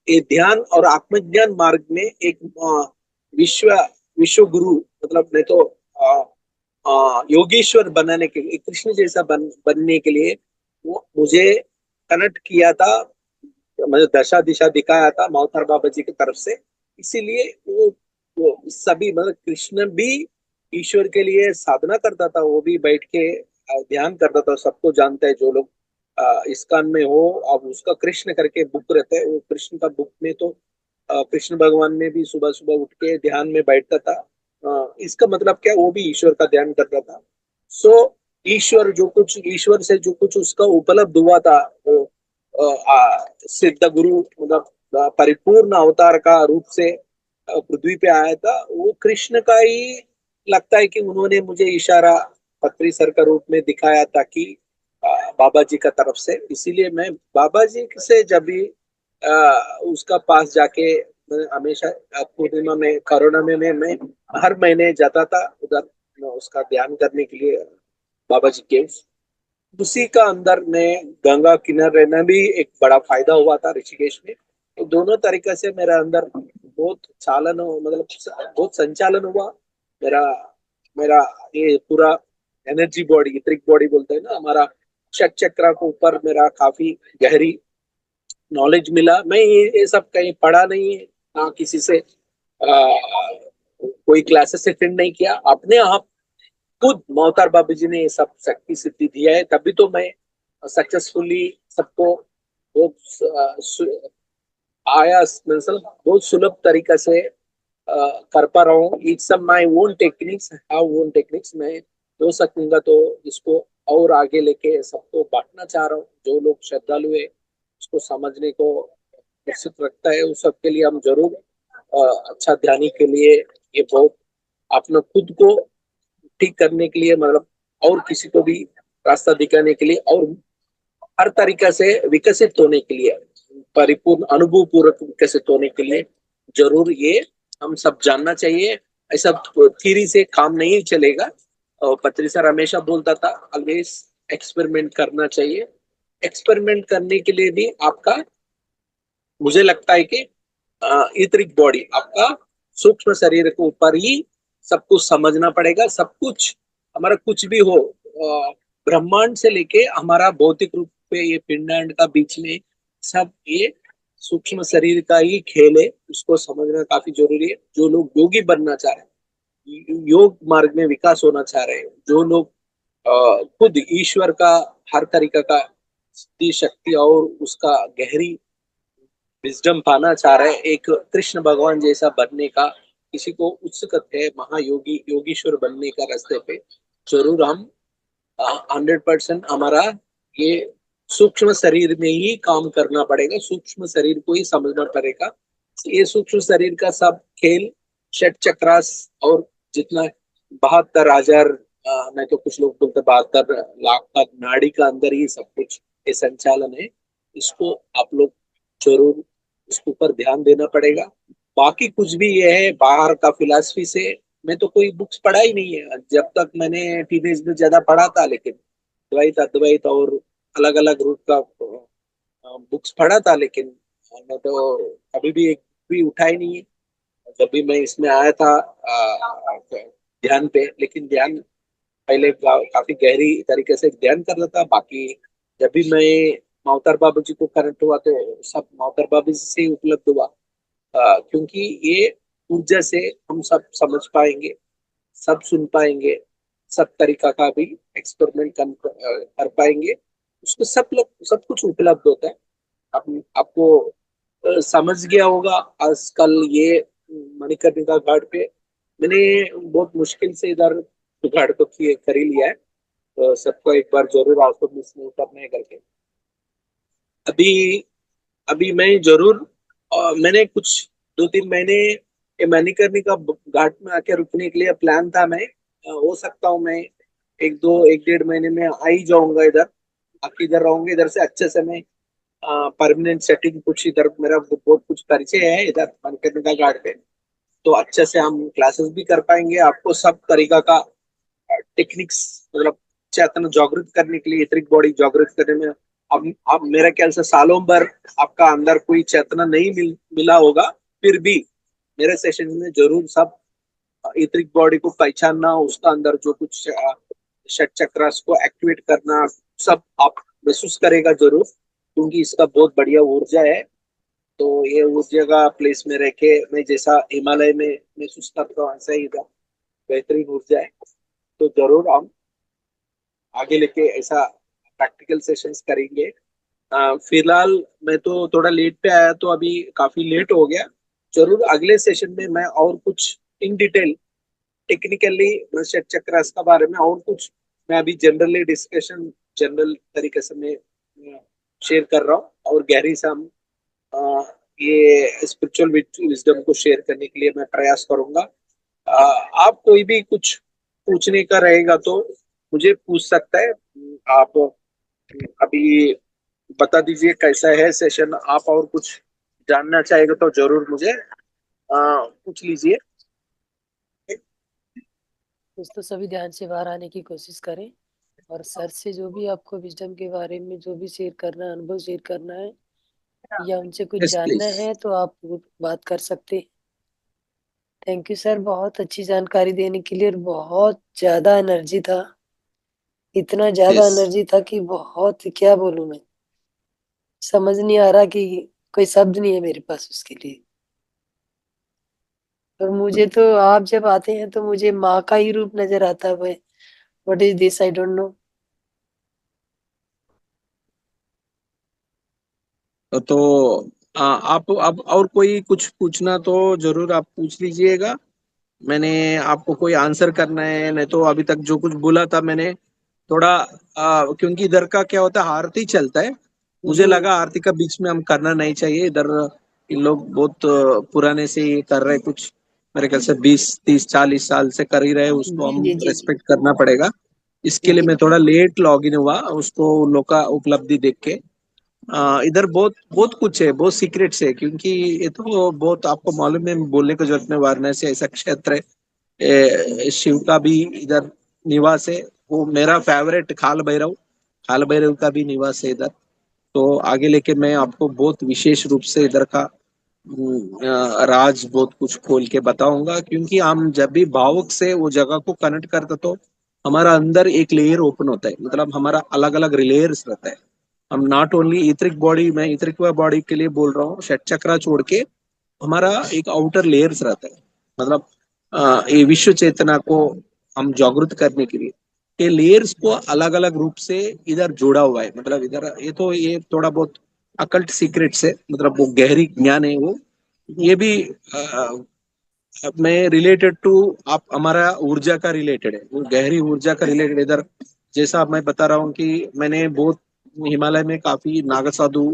ये ध्यान और आत्मज्ञान मार्ग में एक विश्व विश्व गुरु मतलब नहीं तो योगेश्वर बनाने के लिए, कृष्ण जैसा बनने के लिए वो मुझे कनेक्ट किया था, मुझे दशा दिशा दिखाया था मावतार बाबा जी की तरफ से। इसीलिए वो सभी मतलब कृष्ण भी ईश्वर के लिए साधना करता था, वो भी बैठ के ध्यान करता था। सबको जानता है जो लोग इस्कॉन में हो, अब उसका कृष्ण करके बुक रहता है, वो कृष्ण का बुक में तो कृष्ण भगवान में भी सुबह सुबह उठ के ध्यान में बैठता था। इसका मतलब क्या, वो भी ईश्वर का ध्यान करता था। सो ईश्वर जो कुछ, ईश्वर से जो कुछ उसका उपलब्ध हुआ था, वो सिद्ध गुरु मतलब परिपूर्ण अवतार का रूप से पृथ्वी पे आया था, वो कृष्ण का ही लगता है कि उन्होंने मुझे इशारा पत्री सर का रूप में दिखाया था कि बाबा जी का तरफ से। इसीलिए मैं बाबा जी से जब भी उसका पास जाके, मैं हमेशा पूर्णिमा में कोरोना में मैं हर महीने जाता था उधर उसका ध्यान करने के लिए बाबा जी के। उसी का अंदर में गंगा किनारे रहना भी एक बड़ा फायदा हुआ था ऋषिकेश में। तो दोनों तरीके से मेरा अंदर बहुत चालन मतलब बहुत संचालन हुआ। मेरा मेरा ये पूरा एनर्जी बॉडी, इतरिक बॉडी बोलते हैं ना हमारा, षट चक्र के ऊपर मेरा काफी गहरी नॉलेज मिला। मैं ये सब कहीं पढ़ा नहीं है ना, किसी से कोई क्लासेस अटेंड नहीं किया, अपने आप खुद मोहतार बाबा जी ने ये सब शक्ति सिद्धि दिया है, तभी तो मैं सक्सेसफुली सबको बहुत आया मतलब बहुत सुलभ तरीका से कर पा रहा हूँ। इट्स सब my own techniques, how own techniques. मैं हो सकूंगा तो इसको और आगे लेके सबको बांटना चाह रहा हूँ। जो लोग श्रद्धालु है उसको समझने को उत्सुक रखता है, उस सब के लिए हम जरूर अच्छा ध्यान के लिए ये बहुत अपने खुद को ठीक करने के लिए, मतलब और किसी को भी रास्ता दिखाने के लिए और हर तरीका से विकसित होने के लिए, परिपूर्ण अनुभव पूर्वक विकसित होने के लिए जरूर ये हम सब जानना चाहिए। ऐसा थ्योरी से काम नहीं चलेगा। और पत्री सर हमेशा बोलता था ऑलवेज एक्सपेरिमेंट करना चाहिए। एक्सपेरिमेंट करने के लिए भी आपका, मुझे लगता है कि इतरिक बॉडी आपका सूक्ष्म शरीर के ऊपर ही सब कुछ समझना पड़ेगा। सब कुछ हमारा कुछ भी हो, ब्रह्मांड से लेके हमारा भौतिक रूप पे ये पिंडांड का बीच में सब ये सूक्ष्म शरीर का ही खेल है। उसको समझना काफी जरूरी है। जो लोग योगी बनना चाह रहे हैं, योग मार्ग में विकास होना चाह रहे हैं, जो लोग खुद ईश्वर का हर तरीका का शक्ति और उसका गहरी विजडम पाना चाह रहे हैं, एक कृष्ण भगवान जैसा बनने का किसी को उत्सुकत है, महायोगी योगीश्वर बनने का रास्ते पे जरूर हम 100% हमारा ये सूक्ष्म शरीर में ही काम करना पड़ेगा। सूक्ष्म शरीर को ही समझना पड़ेगा। ये सूक्ष्म शरीर का सब खेल षट चक्रास और जितना 72,000 नहीं तो कुछ लोग बोलते 72 लाख का नाड़ी का अंदर ही सब कुछ ये संचालन है। इसको आप लोग जरूर इसके ऊपर ध्यान देना पड़ेगा। बाकी कुछ भी ये है बाहर का फिलॉसफी से, मैं तो कोई बुक्स पढ़ा ही नहीं है। जब तक मैंने टीनेज में ज्यादा पढ़ा था, लेकिन द्वैत अद्वैत और अलग अलग रूप का बुक्स पढ़ा था, लेकिन मैं तो कभी भी एक भी उठाई नहीं है। जब भी मैं इसमें आया था ध्यान पे, लेकिन ध्यान पहले काफी गहरी तरीके से ध्यान कर रहा था। बाकी जब भी मैं माउतर बाबू जी को कनेक्ट हुआ तो सब माउतर बाबू जी से ही उपलब्ध हुआ। क्योंकि ये ऊर्जा से हम सब समझ पाएंगे, सब सुन पाएंगे, सब तरीका का भी एक्सपेरिमेंट कर पाएंगे। उसको सब लोग सब कुछ उपलब्ध होता है। आपको समझ गया होगा आजकल ये मणिकर्णिका घाट पे मैंने बहुत मुश्किल से इधर घाट को कर ही लिया है। तो सबको एक बार जरूर आपको मिस नहीं करना है करके अभी अभी मैं जरूर मैंने कुछ 2-3 महीने ये मणिकर्णिका घाट में आके रुकने के लिए प्लान था। मैं हो सकता हूँ मैं 1-1.5 महीने में आ ही जाऊंगा इधर, आके इधर रहूंगा। इधर से अच्छे से मैं परमानेंट सेटिंग कुछ इधर मेरा बहुत कुछ परिचय है इधर मणिकर्णिका घाट पे, तो अच्छे से हम क्लासेस भी कर पाएंगे। आपको सब तरीका का टेक्निक्स, मतलब चेतना जागृत करने के लिए, इतरिक बॉडी जागृत करने में अब मेरा ख्याल से सालों भर आपका अंदर कोई चेतना नहीं मिला होगा, फिर भी मेरे सेशन में जरूर सब इतरिक बॉडी को पहचानना, उसका अंदर जो कुछ षट चक्रास को एक्टिवेट करना, सब आप महसूस करेगा जरूर, क्योंकि इसका बहुत बढ़िया ऊर्जा है। तो ये ऊर्जा का प्लेस में रह के मैं जैसा हिमालय में महसूस करता हूँ ऐसा ही इधर बेहतरीन ऊर्जा है। तो जरूर हम आगे लेके ऐसा प्रैक्टिकल सेशंस करेंगे। फिलहाल मैं तो थोड़ा लेट पे आया, तो अभी काफी लेट हो गया। जरूर अगले सेशन में मैं और कुछ इन डिटेल टेक्निकली षट चक्रास का बारे में और कुछ मैं अभी जनरली डिस्कशन जनरल तरीके से मैं शेयर कर रहा हूँ, और गहरी से हम ये स्पिरिचुअल विजडम को शेयर करने के लिए मैं प्रयास करूंगा। आप कोई भी कुछ पूछने का रहेगा तो मुझे पूछ सकता है। आप अभी बता दीजिए कैसा है सेशन, आप और कुछ जानना चाहेगा तो जरूर मुझे पूछ लीजिए। कुछ तो सभी ध्यान से बाहर आने की कोशिश करें, और सर से जो भी आपको विजडम के बारे में जो भी शेयर करना है, अनुभव शेयर करना है, या उनसे कुछ यस जानना प्लीज। है तो आप बात कर सकते हैं। थैंक यू सर, बहुत अच्छी जानकारी देने के लिए। और बहुत ज्यादा एनर्जी था, इतना ज्यादा यस एनर्जी था कि बहुत, क्या बोलूं मैं, समझ नहीं आ रहा कि कोई शब्द नहीं है मेरे पास उसके लिए। और मुझे तो आप जब आते हैं तो मुझे माँ का ही रूप नजर आता है। What is this, I don't know. तो आप अब और कोई कुछ पूछना तो जरूर आप पूछ लीजिएगा। मैंने आपको कोई आंसर करना है, नहीं तो अभी तक जो कुछ बोला था मैंने थोड़ा क्योंकि इधर का क्या होता है आरती चलता है, मुझे जी लगा आरती का बीच में हम करना नहीं चाहिए इधर। इन लोग बहुत पुराने से ये कर रहे कुछ, मेरे ख्याल से 20 30 40 साल से कर ही रहे, उसको जी हम जी जी जी रेस्पेक्ट करना पड़ेगा। इसके लिए जी मैं थोड़ा लेट लॉग इन हुआ, उसको उन लोग का उपलब्धि देख के। इधर बहुत बहुत कुछ है, बहुत सीक्रेट्स है, क्योंकि ये तो बहुत आपको मालूम है, बोलने की जरूरत नहीं, वाराणसी ऐसा क्षेत्र है, शिव का भी इधर निवास है। वो मेरा फेवरेट खाल भैरव, खाल भैरव का भी निवास है इधर। तो आगे लेके मैं आपको बहुत विशेष रूप से इधर का राज बहुत कुछ खोल के बताऊंगा, क्योंकि हम जब भी भावुक से वो जगह को कनेक्ट करते तो हमारा अंदर एक लेयर ओपन होता है, मतलब हमारा अलग अलग लेयर्स रहता है। हम नॉट ओनली इतरिक बॉडी, मैं इतरिक बॉडी के लिए बोल रहा हूँ, षट चक्रा छोड़ के हमारा एक आउटर लेयर्स रहता है, मतलब ये विश्व चेतना को हम जागृत करने के लिए ये लेयर्स को अलग अलग रूप से इधर जोड़ा हुआ है। मतलब इधर ये तो ये थोड़ा बहुत अकल्ट सीक्रेट्स है, मतलब वो गहरी ज्ञान है वो। ये भी मैं रिलेटेड टू, आप हमारा ऊर्जा का रिलेटेड है, वो गहरी ऊर्जा का रिलेटेड इधर। जैसा मैं बता रहा हूँ कि मैंने बहुत हिमालय में काफी नागा साधु,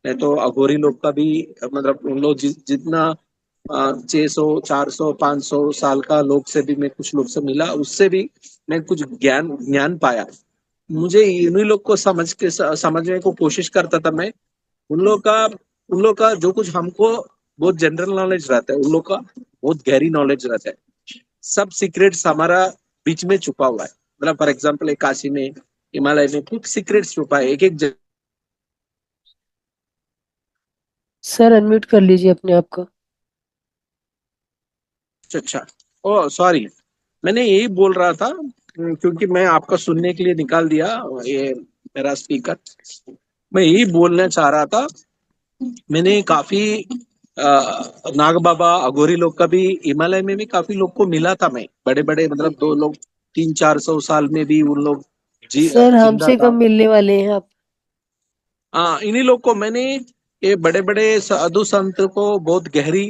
नहीं तो अघोरी लोग का भी, मतलब उन लोग जितना 600 400 500 साल का लोग से भी मैं कुछ लोग से मिला, उससे भी मैं कुछ ज्ञान ज्ञान पाया। मुझे इन्हीं लोग को समझने को कोशिश करता था मैं। उन लोग का जो कुछ हमको बहुत जनरल नॉलेज रहता है, उन लोग का बहुत गहरी नॉलेज रहता है। सब सीक्रेट्स हमारा बीच में छुपा हुआ है, मतलब फॉर एग्जाम्पल एक काशी में, हिमालय में कुछ सीक्रेट्स छुपा है, एक एक जगह। सर अनम्यूट कर लीजिए अपने आप को। अच्छा, ओ सॉरी, मैंने यही बोल रहा था, क्योंकि मैं आपका सुनने के लिए निकाल दिया ये मेरा स्पीकर। मैं यही बोलना चाह रहा था, मैंने काफी नाग बाबा अघोरी लोग का भी, हिमालय में भी काफी लोग को मिला था मैं, बड़े बड़े, जी मतलब दो लोग 300 400 साल में भी उन लोग सर जिंदा हमसे कब था। मिलने वाले हैं आप? हाँ, इन्हीं लोग को मैंने, ये बड़े बड़े साधु संत को, बहुत गहरी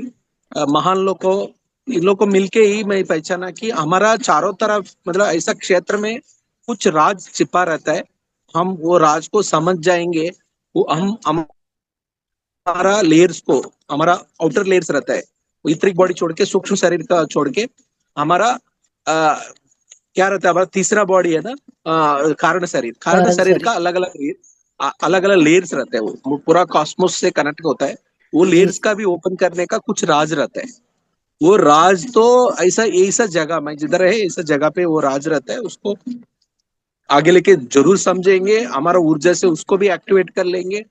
महान लोग को, इन लोग को मिलके ही मैं पहचाना कि हमारा चारों तरफ, मतलब ऐसा क्षेत्र में कुछ राज छिपा रहता है। हम वो राज को समझ जाएंगे, वो हम हमारा लेयर्स को, हमारा आउटर लेयर्स रहता है, वो इतरिक बॉडी छोड़ के, सूक्ष्म शरीर का छोड़ के, हमारा क्या रहता है, हमारा तीसरा बॉडी है ना, कारण शरीर, कारण कारण शरीर सर। का अलग अलग लेयर, अलग अलग लेयर्स रहते हैं, वो पूरा कॉस्मोस से कनेक्ट होता है। वो जी लेयर्स का भी ओपन करने का कुछ राज रहता है। वो राज तो ऐसा ऐसा जगह मैं जिधर है, ऐसा जगह पे वो राज रहता है, उसको आगे लेके जरूर समझेंगे, हमारा ऊर्जा से उसको भी एक्टिवेट कर लेंगे।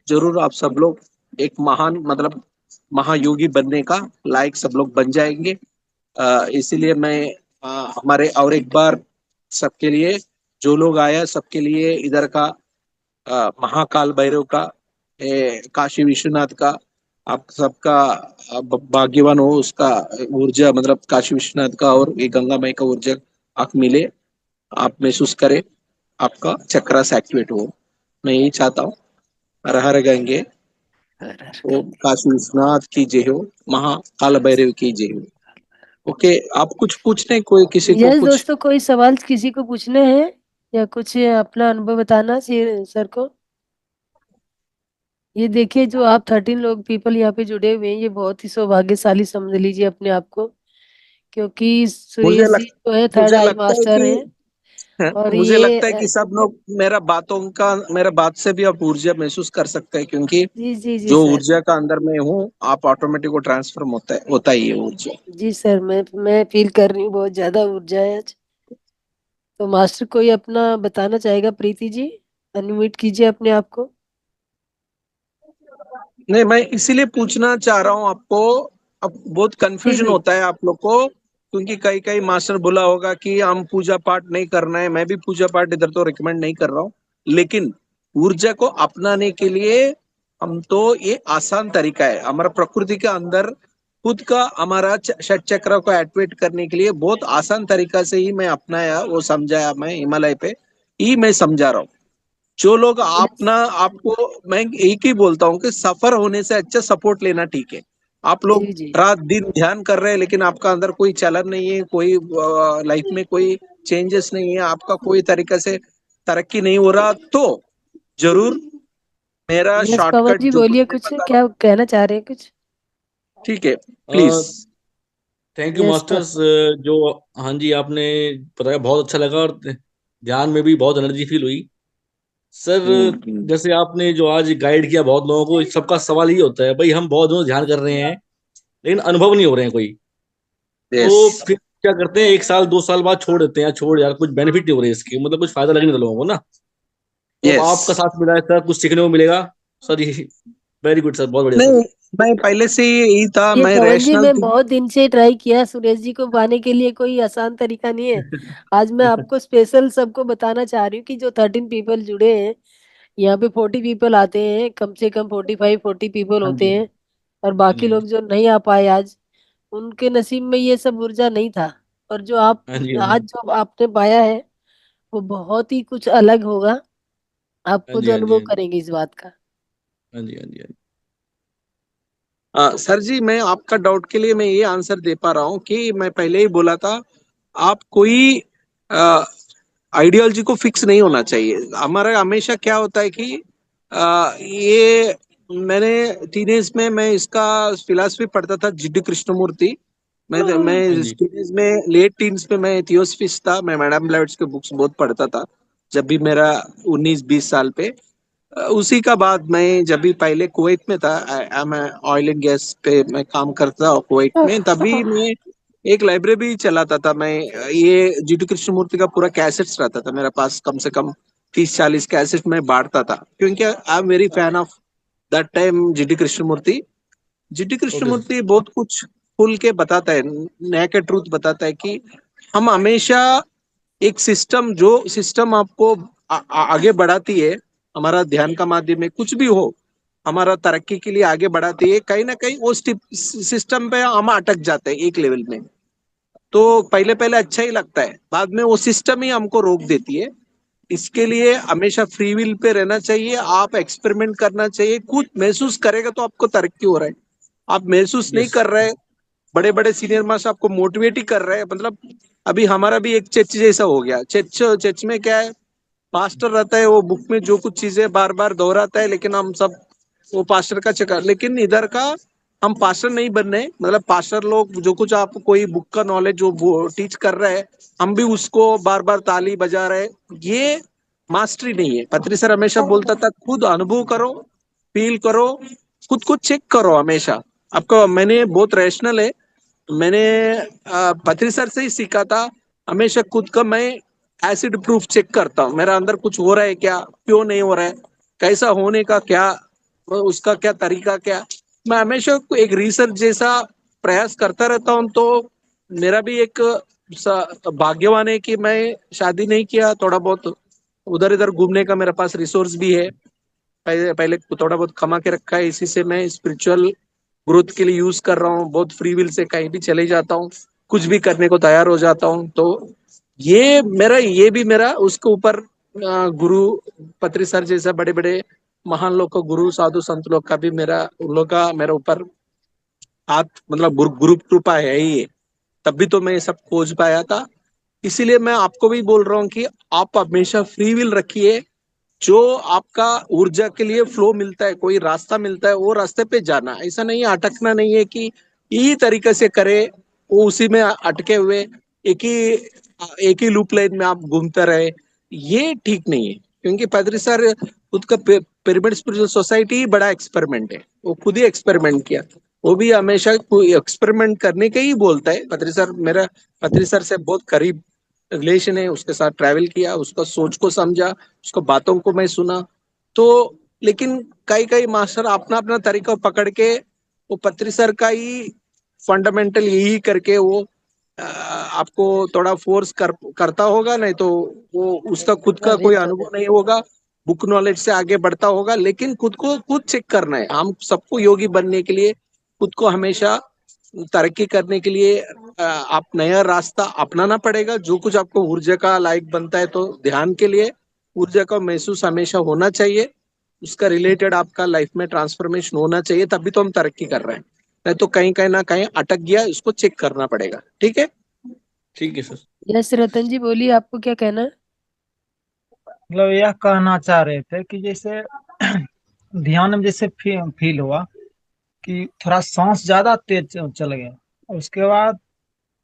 जरूर आप सब लोग एक महान, मतलब महायोगी बनने का लायक सब लोग बन जाएंगे। इसीलिए मैं हमारे और एक बार सबके लिए, जो लोग आया सबके लिए इधर का महाकाल भैरव का, काशी विश्वनाथ का, आप सबका भाग्यवान हो, उसका ऊर्जा, मतलब काशी विश्वनाथ का और ये गंगा माई का ऊर्जा आप मिले, आप महसूस करें, आपका चक्रा से एक्टिवेट हो। मैं यही चाहता हूँ। हर हर गंगे, हर हर ओम गंगे। काशी विश्वनाथ की जय हो, महाकाल भैरव की जय हो। ओके, आप कुछ पूछने, कोई किसी को यस कुछ। दोस्तों, कोई सवाल किसी को पूछने हैं या कुछ अपना अनुभव बताना सर को? ये देखिए, जो आप 13 लोग पीपल यहाँ पे जुड़े हुए हैं, ये बहुत ही सौभाग्यशाली समझ लीजिए अपने आप को, क्योंकि मुझे सुरेश जी लग जो है थर्ड मुझे आई लगता है मास्टर कि हैं। और मुझे ये लगता है कि सब लोग मेरा बात से भी आप ऊर्जा महसूस कर सकते हैं, क्योंकि जी जी जी जो सर। ऊर्जा का अंदर में हूँ, आप ऑटोमेटिक वो ट्रांसफर होता ही है ऊर्जा। जी सर, मैं फील कर रही हूँ बहुत ज्यादा ऊर्जा है आज। तो मास्टर कोई अपना बताना चाहेगा? प्रीति जी अनम्यूट कीजिए अपने आप को। नहीं, मैं इसीलिए पूछना चाह रहा हूँ आपको। अब बहुत जी कंफ्यूजन जी होता है आप लोग को, क्योंकि कई कई मास्टर बोला होगा कि हम पूजा पाठ नहीं करना है, मैं भी पूजा पाठ इधर तो रिकमेंड नहीं कर रहा हूँ, लेकिन ऊर्जा को अपनाने के लिए हम तो, ये आसान तरीका है, हमारा प्रकृति के अंदर खुद का हमारा षट चक्र को एक्टिवेट करने के लिए बहुत आसान तरीका से ही मैं अपनाया, वो समझाया मैं हिमालय पे ही मैं समझा रहा हूँ। जो लोग यस। अपना आपको, मैं एक ही बोलता हूँ कि सफर होने से अच्छा सपोर्ट लेना ठीक है। आप लोग जी जी रात दिन ध्यान कर रहे हैं, लेकिन आपका अंदर कोई चलन नहीं है, कोई लाइफ में कोई चेंजेस नहीं है, आपका कोई तरीके से तरक्की नहीं हो रहा, तो जरूर मेरा यस पवन शॉर्टकट जी जो बोलिए, मुझे कुछ पता, क्या कहना चाह रहे हैं कुछ? ठीक है please. Thank you yes masters. जो हाँ जी आपने बताया बहुत अच्छा लगा, और ध्यान में भी बहुत एनर्जी फील हुई सर। जैसे आपने जो आज गाइड किया बहुत लोगों को, सबका सवाल ही होता है भाई हम बहुत दिनों से ध्यान कर रहे हैं लेकिन अनुभव नहीं हो रहे हैं कोई, तो यस फिर क्या करते हैं 1 साल 2 साल बाद छोड़ देते हैं, छोड़ यार कुछ बेनिफिट नहीं हो रहे इसके, मतलब कुछ फायदा लग नहीं रहा लोगों को ना। तो अब यस। आपका साथ मिला है सर, कुछ सीखने को मिलेगा सर। ये वेरी गुड सर, बहुत बढ़िया सर। नहीं, मैं पहले से ही यही था, ये मैं पवन जी, रैशनल मैं बहुत दिन से ट्राई किया सुरेश जी को पाने के लिए, कोई आसान तरीका नहीं है। आज मैं आपको स्पेशल सबको बताना चाह रही हूँ कि जो 13 पीपल जुड़े हैं, यहाँ पे 40 पीपल आते हैं, कम से कम 45-40 पीपल हाँ होते जी, हैं। और हाँ बाकी जी, लोग जो नहीं आ पाए आज, उनके नसीब में ये सब ऊर्जा नहीं था। और जो आप हाँ जी, हाँ आज जी, जो आपने पाया है, वो बहुत ही कुछ अलग होगा। आप हाँ खुद जी, हाँ जी, अनुभव हाँ जी, करेंगे इस बात का। हाँ जी, हाँ जी, हाँ जी। सर जी, मैं आपका डाउट के लिए मैं ये आंसर दे पा रहा हूँ कि मैं पहले ही बोला था, आप कोई आइडियोलॉजी को फिक्स नहीं होना चाहिए। हमारा हमेशा क्या होता है कि ये मैंने टीनेज में मैं इसका फिलॉसफी पढ़ता था, जीडी कृष्णमूर्ति। मैं हाँ जी, टीनेज में लेट टीन्स में मैं थियोसफिस्ट था, मैं मैडम ब्लाइट्स के बुक्स बहुत पढ़ता था जब भी मेरा 19-20 साल पे। उसी का बाद मैं जब भी पहले कुवैत में था, मैं ऑयल एंड गैस पे मैं काम करता हूँ कुवैत में, तभी मैं एक लाइब्रेरी चलाता था। मैं ये जीडी कृष्णमूर्ति का पूरा कैसेट्स रहता था मेरे पास, कम से कम 30-40 कैसेट में बांटता था, क्योंकि I am very fan of that time GD Krishnamurthy. GD okay sir. Krishnamurthy बहुत कुछ खुल के बताता है, नया के ट्रूथ बताता है कि हम हमेशा एक सिस्टम, जो सिस्टम आपको आगे बढ़ाती है, हमारा ध्यान का माध्यम है, कुछ भी हो, हमारा तरक्की के लिए आगे बढ़ाती है, कहीं ना कहीं वो सिस्टम पे हम अटक जाते हैं एक लेवल में। तो पहले पहले अच्छा ही लगता है, बाद में वो सिस्टम ही हमको रोक देती है। इसके लिए हमेशा फ्री विल पे रहना चाहिए, आप एक्सपेरिमेंट करना चाहिए, खुद महसूस करेगा तो आपको तरक्की हो रहा है। आप महसूस नहीं यस। कर रहे, बड़े बड़े सीनियर मास्टर आपको मोटिवेट ही कर रहे हैं, मतलब अभी हमारा भी एक चर्च जैसा हो गया। चर्च चर्च में क्या है, पास्टर रहता है, वो बुक में जो कुछ चीजें बार बार दोहराता है, लेकिन हम सब वो पास्टर का चक्कर। लेकिन इधर का हम पास्टर नहीं बन रहे, मतलब पास्टर लोग जो कुछ आप कोई बुक का नॉलेज जो टीच कर रहे हैं, हम भी उसको बार बार ताली बजा रहे हैं, ये मास्टरी नहीं है। पत्री सर हमेशा बोलता था, खुद अनुभव करो, फील करो, खुद को चेक करो हमेशा। आपको मैंने बहुत रैशनल है, मैंने पत्री सर से ही सीखा था। हमेशा खुद का मैं एसिड प्रूफ चेक करता हूँ, मेरा अंदर कुछ हो रहा है क्या, क्यों नहीं हो रहा है, कैसा होने का क्या, उसका क्या तरीका क्या। मैं हमेशा एक रिसर्च जैसा प्रयास करता रहता हूँ। तो मेरा भी एक भाग्यवान है कि मैं शादी नहीं किया, थोड़ा बहुत उधर इधर घूमने का मेरे पास रिसोर्स भी है, पहले पहले थोड़ा बहुत कमा के रखा है, इसी से मैं स्पिरिचुअल ग्रोथ के लिए यूज कर रहा हूँ। बहुत फ्री विल से कहीं भी चले जाता हूँ, कुछ भी करने को तैयार हो जाता हूँ। तो ये भी मेरा उसके ऊपर गुरु पत्री सर जैसा बड़े बड़े महान लोग का, गुरु साधु संत लोग का भी, मेरा उन लोग का मेरे ऊपर हाथ, मतलब गुरु कृपा है ही है, तब भी तो मैं ये सब खोज पाया था। इसीलिए मैं आपको भी बोल रहा हूँ कि आप हमेशा फ्री विल रखिए। जो आपका ऊर्जा के लिए फ्लो मिलता है, कोई रास्ता मिलता है, वो रास्ते पे जाना, ऐसा नहीं है, अटकना नहीं है कि यही तरीके से करे, वो उसी में अटके हुए एक ही लूप लाइन में आप घूमते रहे, ये ठीक नहीं है। क्योंकि पादरी सर खुद का पिरामिड स्पिरिचुअल सोसाइटी ही बड़ा एक्सपेरिमेंट है, वो खुद ही एक्सपेरिमेंट किया। वो भी हमेशा एक्सपेरिमेंट करने के ही बोलता है। पादरी सर मेरा, पादरी सर से बहुत करीब रिलेशन है, उसके साथ ट्रैवल किया, उसका सोच को समझा, उसको बातों को मैं सुना। तो लेकिन कई कई मास्टर अपना अपना तरीका पकड़ के, वो पत्री सर का ही फंडामेंटल यही करके वो आपको थोड़ा फोर्स करता होगा, नहीं तो वो उसका खुद का अरे कोई तो अनुभव नहीं होगा, बुक नॉलेज से आगे बढ़ता होगा। लेकिन खुद को खुद चेक करना है, हम सबको योगी बनने के लिए, खुद को हमेशा तरक्की करने के लिए आप नया रास्ता अपनाना पड़ेगा। जो कुछ आपको ऊर्जा का लायक बनता है, तो ध्यान के लिए ऊर्जा का महसूस हमेशा होना चाहिए, उसका रिलेटेड आपका लाइफ में ट्रांसफॉर्मेशन होना चाहिए, तभी तो हम तरक्की कर रहे हैं। नहीं तो कहीं कहीं ना कहीं अटक गया, इसको चेक करना पड़ेगा। ठीक है। ठीक है सर। यस रतन जी बोलिए, आपको क्या कहना है? मतलब यह कहना चाह रहे थे कि जैसे ध्यान में जैसे फील हुआ कि थोड़ा सांस ज्यादा तेज चल गया, उसके बाद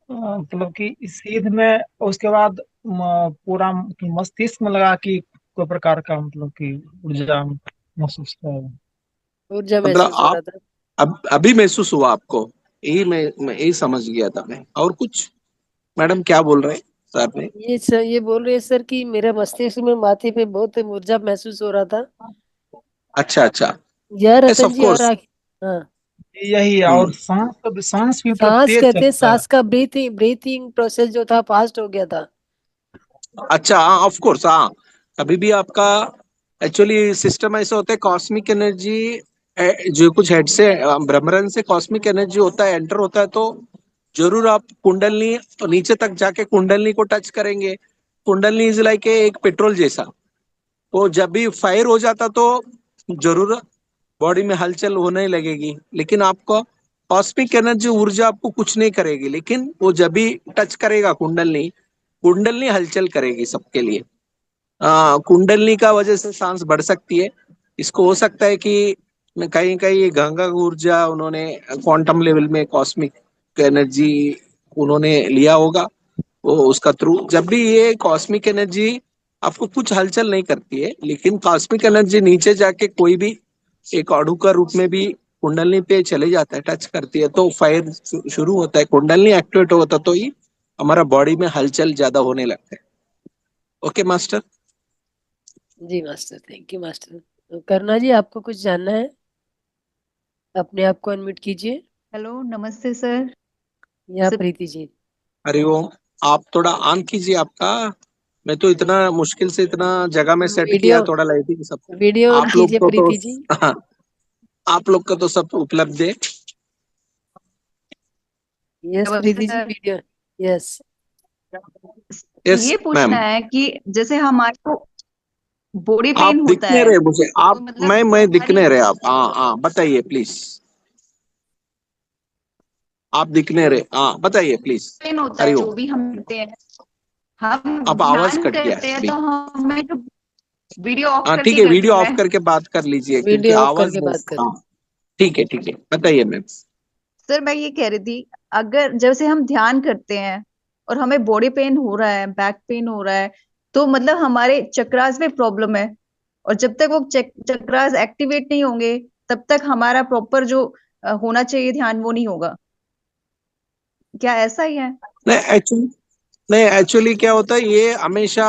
मतलब कि सीध में, उसके बाद पूरा मस्तिष्क में लगा कि कोई प्रकार का मतलब कि ऊर्जा महसूस कर। ऊर्जा मतलब महसूस हो आप रहा था। अभी महसूस हुआ आपको? यही मैं यही समझ गया था मैं। और कुछ मैडम क्या बोल रहे हैं सर ने? ये सर, ये बोल रहे हैं सर कि मेरा मस्तिष्क में, माथे पे बहुत ऊर्जा महसूस हो रहा था। अच्छा अच्छा। यह यस रतन ऑफ जी, और कोर्स। हाँ, यही है। और सांस भी मतलब सांस तेज कहते हैं, चलता है। सांस का ब्रीथिंग प्रोसेस जो था फास्ट हो गया था। अच्छा हाँ ऑफ कोर्स हाँ। अभी भी आपका एक्चुअली सिस्टम ऐसा होता है, कॉस्मिक एनर्जी जो कुछ हेड से ब्रह्मरंध से कॉस्मिक एनर्जी होता है, एंटर होता है तो जरूर आप कुंडलनी तो नीचे तक जाके कुंडलनी को टच करेंगे। कुंडलनी इज लाइक एक पेट्रोल जैसा, वो जब भी फायर हो जाता तो जरूर बॉडी में हलचल होने लगेगी, लेकिन आपको कॉस्मिक एनर्जी ऊर्जा आपको कुछ नहीं करेगी, लेकिन वो जब भी टच करेगा कुंडलनी, कुंडलनी हलचल करेगी सबके लिए। कुंडलनी का वजह से सांस बढ़ सकती है। इसको हो सकता है कि कहीं कहीं गंगा ऊर्जा उन्होंने क्वांटम लेवल में कॉस्मिक एनर्जी उन्होंने लिया होगा, वो उसका थ्रू जब भी ये कॉस्मिक एनर्जी आपको कुछ हलचल नहीं करती है, लेकिन कॉस्मिक एनर्जी नीचे जाके कोई भी एक अणु का रूप में भी कुंडलनी पे चले जाता है, टच करती है तो फायर शुरू होता है, कुंडलनी एक्टिवेट होता तो ही हमारा बॉडी में हलचल ज्यादा होने लगता है। Okay master. जी मास्टर, थैंक यू मास्टर। तो करना जी, आपको कुछ जानना है? अपने आप को अनम्यूट कीजिए, हेलो, नमस्ते सर। या सर प्रीति जी। हरिओम। आप थोड़ा ऑन कीजिए आपका। मैं तो इतना मुश्किल से इतना जगह में सेट किया, वीडियो थोड़ा लाइटिंग सब। वीडियो ऑन आप लोग कीजिए को तो प्रीति जी। आप लोग का तो सब उपलब्ध है। Yes Preeti ji, sir, video. Yes. Yes ये पूछना मैम। है कि जैसे हमारे को बॉडी आप पेन दिख होता नहीं है रहे मुझे, तो आप मतलब मैं दिख हमारी नहीं रहे आप। हाँ हाँ बताइए प्लीज। आप दिख नहीं रहे, हाँ बताइए प्लीज। पेन होता है, हरिओम। जो भी हम करते हैं, हम आप आवाज ध्यान कट गया करते है हैं अभी। तो हमें जो वीडियो ऑफ हाँ ठीक करके है, करती वीडियो हूँ ऑफ मैं। करके बात कर लीजिए क्योंकि वीडियो ऑफ आवाज करके नहीं। बात करें। हाँ ठीक है बताइए मैम। सर मैं ये कह रही थी, अगर जैसे हम ध्यान करते हैं और हमें बॉडी पेन हो रहा है, बैक पेन हो रहा है, तो मतलब हमारे चक्रास में प्रॉब्लम है, और जब तक वो चक्रास एक्टिवेट नहीं होंगे तब तक हमारा प्रॉपर जो होना चाहिए ध्यान, वो नहीं होगा। क्या ऐसा ही है? नहीं एक्चुअली, नहीं एक्चुअली क्या होता है, ये हमेशा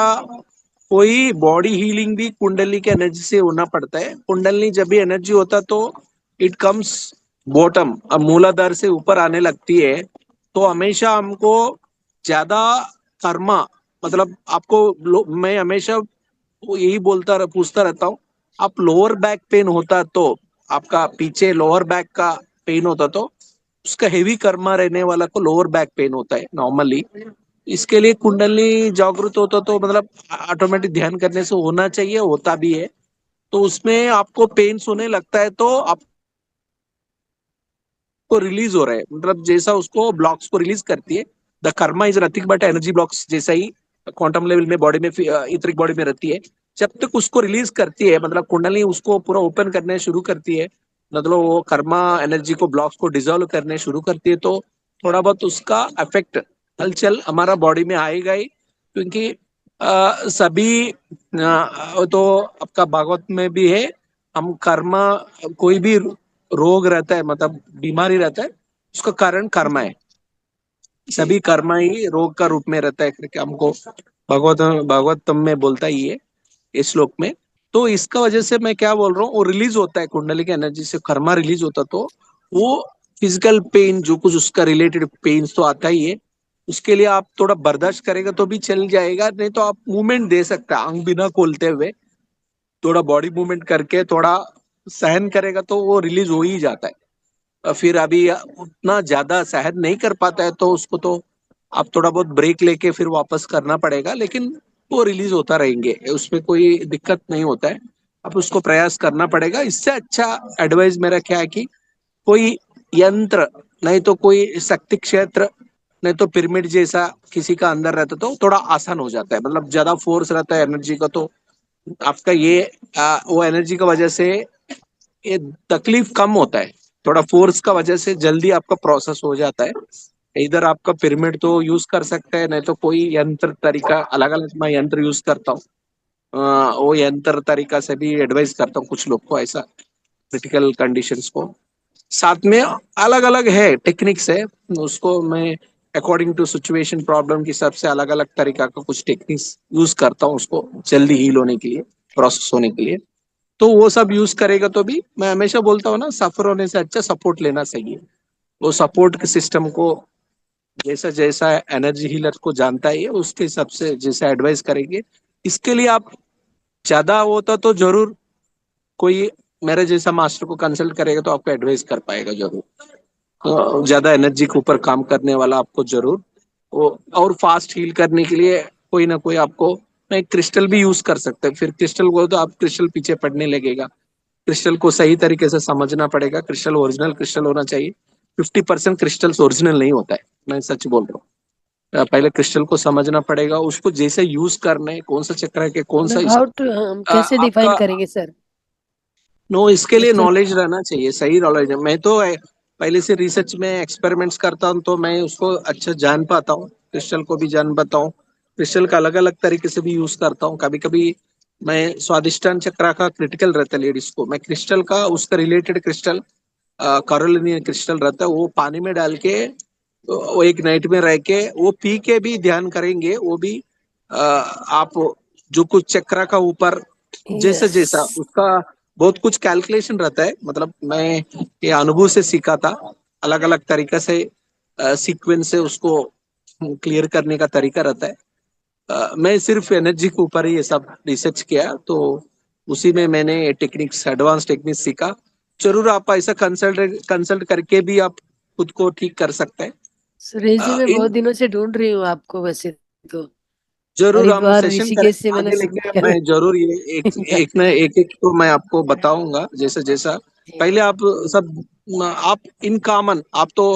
कोई बॉडी हीलिंग भी कुंडली के एनर्जी से होना पड़ता है। कुंडली जब भी एनर्जी होता तो इट कम्स बॉटम, अब मूलाधार से ऊपर आने लगती है, तो हमेशा हमको ज्यादा कर्मा, मतलब आपको मैं हमेशा यही पूछता रहता हूँ, आप लोअर बैक पेन होता तो, आपका पीछे लोअर बैक का पेन होता तो उसका हेवी कर्मा रहने वाला को लोअर बैक पेन होता है नॉर्मली। इसके लिए कुंडली जागृत होता तो मतलब ऑटोमेटिक ध्यान करने से होना चाहिए, होता भी है। तो उसमें आपको पेन्स होने लगता है तो आपको रिलीज हो रहा है, मतलब जैसा उसको ब्लॉक्स को रिलीज करती है। The Karma is nothing but energy blocks, जैसा ही क्वांटम लेवल में बॉडी में इतरिक बॉडी में रहती है, जब तक उसको रिलीज करती है, मतलब कुंडली उसको पूरा ओपन करने शुरू करती है, मतलब वो कर्मा एनर्जी को ब्लॉक्स को डिसॉल्व करने शुरू करती है, तो थोड़ा बहुत उसका इफेक्ट हलचल हमारा बॉडी में आएगा ही। क्योंकि सभी तो आपका भागवत में भी है, हम कर्मा कोई भी रोग रहता है, मतलब बीमारी रहता है, उसका कारण कर्मा है। सभी कर्मा ही रोग का रूप में रहता है करके हमको भागवतम में बोलता ही है इस श्लोक में। तो इसका वजह से मैं क्या बोल रहा हूँ, वो रिलीज होता है कुंडली की एनर्जी से, कर्मा रिलीज होता तो वो फिजिकल पेन जो कुछ उसका रिलेटेड पेन तो आता ही है। उसके लिए आप थोड़ा बर्दाश्त करेगा तो भी चल जाएगा, नहीं तो आप मूवमेंट दे सकते हैं आंख बिना खोलते हुए, थोड़ा बॉडी मूवमेंट करके थोड़ा सहन करेगा तो वो रिलीज हो ही जाता है। फिर अभी उतना ज्यादा सहन नहीं कर पाता है तो उसको तो आप थोड़ा बहुत ब्रेक लेके फिर वापस करना पड़ेगा, लेकिन वो रिलीज होता रहेंगे, उसमें कोई दिक्कत नहीं होता है। आप उसको प्रयास करना पड़ेगा। इससे अच्छा एडवाइस मेरा क्या है कि कोई यंत्र, नहीं तो कोई शक्ति क्षेत्र, नहीं तो पिरामिड जैसा किसी का अंदर रहता तो थोड़ा आसान हो जाता है, मतलब ज्यादा फोर्स रहता है एनर्जी का तो आपका ये वो एनर्जी की वजह से ये तकलीफ कम होता है, थोड़ा फोर्स का वजह से जल्दी आपका प्रोसेस हो जाता है। इधर आपका पिरामिड तो यूज कर सकते हैं, नहीं तो कोई यंत्र तरीका अलग अलग मैं यंत्र यूज करता हूँ। वो यंत्र तरीका से भी एडवाइस करता हूँ कुछ लोग को ऐसा क्रिटिकल कंडीशंस को। साथ में अलग अलग है टेक्निक्स है, उसको मैं अकॉर्डिंग टू सिचुएशन प्रॉब्लम के हिसाब से अलग अलग तरीका का कुछ टेक्निक्स यूज करता हूँ उसको जल्दी हील होने के लिए, प्रोसेस होने के लिए। तो वो सब यूज करेगा तो भी मैं हमेशा बोलता हूँ ना, सफर होने से अच्छा सपोर्ट लेना चाहिए। वो सपोर्ट के सिस्टम को जैसा जैसा एनर्जी हीलर को जानता है उसके हिसाब से जैसा एडवाइस करेंगे। इसके लिए आप ज्यादा होता तो जरूर कोई मेरे जैसा मास्टर को कंसल्ट करेगा तो आपको एडवाइस कर पाएगा जरूर। तो ज्यादा एनर्जी के ऊपर काम करने वाला आपको जरूर वो, और फास्ट हील करने के लिए कोई ना कोई आपको नहीं क्रिस्टल भी यूज कर सकते हैं। फिर क्रिस्टल को तो आप क्रिस्टल पीछे पड़ने लगेगा, क्रिस्टल को सही तरीके से समझना पड़ेगा। क्रिस्टल ओरिजिनल क्रिस्टल होना चाहिए। 50% क्रिस्टल्स ओरिजिनल नहीं होता है, मैं सच बोल रहा हूँ। पहले क्रिस्टल को समझना पड़ेगा, उसको जैसे यूज करना है, कौन सा चक्र है कि कौन सा मतलब हाउ टू, हम कैसे डिफाइन आपका करेंगे सर नो, इसके लिए क्रिस्टल? नॉलेज रहना चाहिए, सही नॉलेज है। मैं तो पहले से रिसर्च में एक्सपेरिमेंट्स करता हूँ तो मैं उसको अच्छा जान पाता हूँ, क्रिस्टल को भी जान पाता हूँ। क्रिस्टल का अलग अलग तरीके से भी यूज करता हूँ। कभी कभी मैं स्वादिष्टान चक्र का क्रिटिकल रहता है लेडीज को, मैं क्रिस्टल का उसका रिलेटेड क्रिस्टल कैरोलिनियन क्रिस्टल रहता है, वो पानी में डाल के वो एक नाइट में रह के वो पी के भी ध्यान करेंगे। वो भी आप जो कुछ चक्र का ऊपर जैसा यस। जैसा उसका बहुत कुछ कैलकुलेशन रहता है। मतलब मैं ये अनुभव से सीखा था, अलग अलग तरीका से सीक्वेंस से उसको क्लियर करने का तरीका रहता है। मैं सिर्फ एनर्जी के ऊपर ही ये सब रिसर्च किया, तो उसी में मैंने टेक्निक्स एडवांस टेक्निक्स सीखा। जरूर आप ऐसा कंसल्ट कंसल्ट करके भी आप खुद को ठीक कर सकते हैं। सुरेश जी, मैं इन बहुत दिनों से ढूंढ रही हूँ आपको वैसे तो। जरूर हम हरिद्वार सेशन ऋषिकेश से करेंगे मैंने आगे सुना लेके, है। मैं जरूर ये एक एक न एक एक तो मैं आपको बताऊंगा जैसा जैसा। पहले आप सब आप इन कॉमन आप तो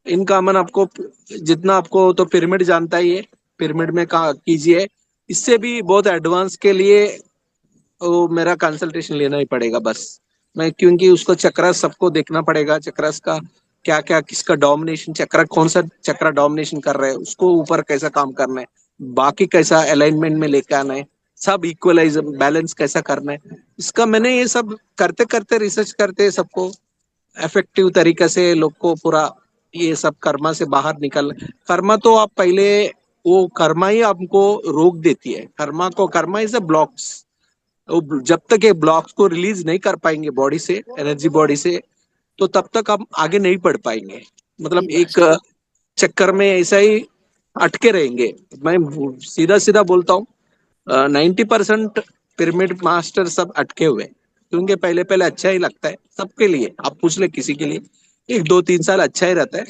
इन कॉमन आपको जितना आपको तो पिरामिड जानता ही है, पिरामिड में का कीजिए। इससे भी बहुत एडवांस के लिए वो मेरा कंसल्टेशन लेना ही पड़ेगा बस। मैं क्योंकि उसको चक्र सबको देखना पड़ेगा, चक्रस का क्या क्या किसका डोमिनेशन चक्र कौन सा चक्र डोमिनेशन कर रहा है, उसको ऊपर कैसा काम करना है, बाकी कैसा अलाइनमेंट में लेके आना है, सब इक्वलाइज बैलेंस कैसा करना है। इसका मैंने ये सब करते करते रिसर्च करते सबको इफेक्टिव तरीके से लोग को पूरा ये सब कर्मा से बाहर निकल। कर्मा तो आप पहले वो कर्मा ही आपको रोक देती है। कर्मा को कर्मा इज अ ब्लॉक्स, वो जब तक ये ब्लॉक्स को रिलीज नहीं कर पाएंगे बॉडी से, एनर्जी बॉडी से, तो तब तक हम आगे नहीं बढ़ पाएंगे। जी मतलब एक मास्टर। चक्कर में ऐसा ही अटके रहेंगे। मैं सीधा सीधा बोलता हूँ, 90% पिरामिड मास्टर सब अटके हुए हैं। क्योंकि पहले पहले अच्छा ही लगता है सबके लिए, आप पूछ ले किसी के लिए, 1 2 3 साल अच्छा ही रहता है।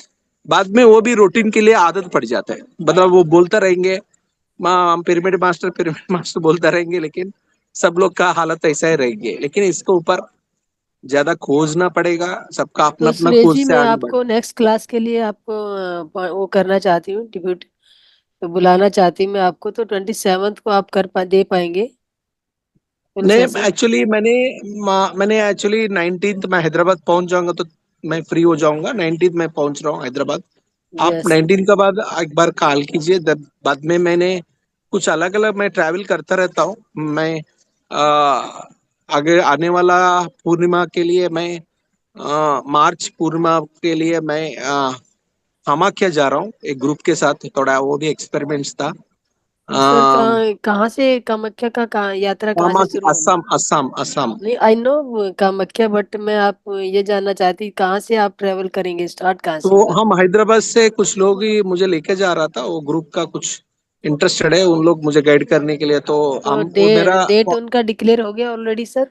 बाद में वो भी रूटीन के लिए आदत पड़ जाता है। मतलब वो बोलता रहेंगे माँ पिरामिड मास्टर बोलता रहेंगे, लेकिन सब लोग का हालत ऐसा ही रहेंगे। लेकिन इसके ऊपर ज्यादा खोजना पड़ेगा, सबका अपना तो अपना सुरेश खोज जी, से मैं आगे बढ़। आपको नेक्स्ट क्लास के लिए आपको वो करना चाहती हूँ डिब्यूट, तो बुलाना चाहती हूँ मैं आपको। तो 27th को आप दे पाएंगे फुल नहीं सेशन? एक्चुअली मैंने एक्चुअली 19th मैं हैदराबाद पहुंच जाऊंगा तो मैं फ्री हो जाऊंगा। 19th मैं पहुंच रहा हूँ हैदराबाद। आप यस। 19 का बाद एक बार कॉल कीजिए। बाद में मैंने कुछ अलग अलग मैं ट्रैवल करता रहता हूँ। मैं आगे आने वाला पूर्णिमा के लिए मैं मार्च पूर्णिमा के लिए मैं कामाख्या जा रहा हूँ एक ग्रुप के साथ। थोड़ा वो भी एक्सपेरिमेंट्स था। तो सर कहाँ कहाँ से कामाख्या का यात्रा कहाँ से कामाख्या शुरू होगी? असम असम असम। नहीं, आई नो कामाख्या, बट मैं आप ये जानना चाहती कहाँ से आप ट्रेवल करेंगे, स्टार्ट कहाँ से तो होगा? हम हैदराबाद से कुछ लोग ही मुझे लेके जा रहा था, वो ग्रुप का कुछ इंटरेस्टेड है उन लोग मुझे गाइड करने के लिए। तो तो हम वो मेरा डेट उनका डिक्लेयर हो गया ऑलरेडी सर?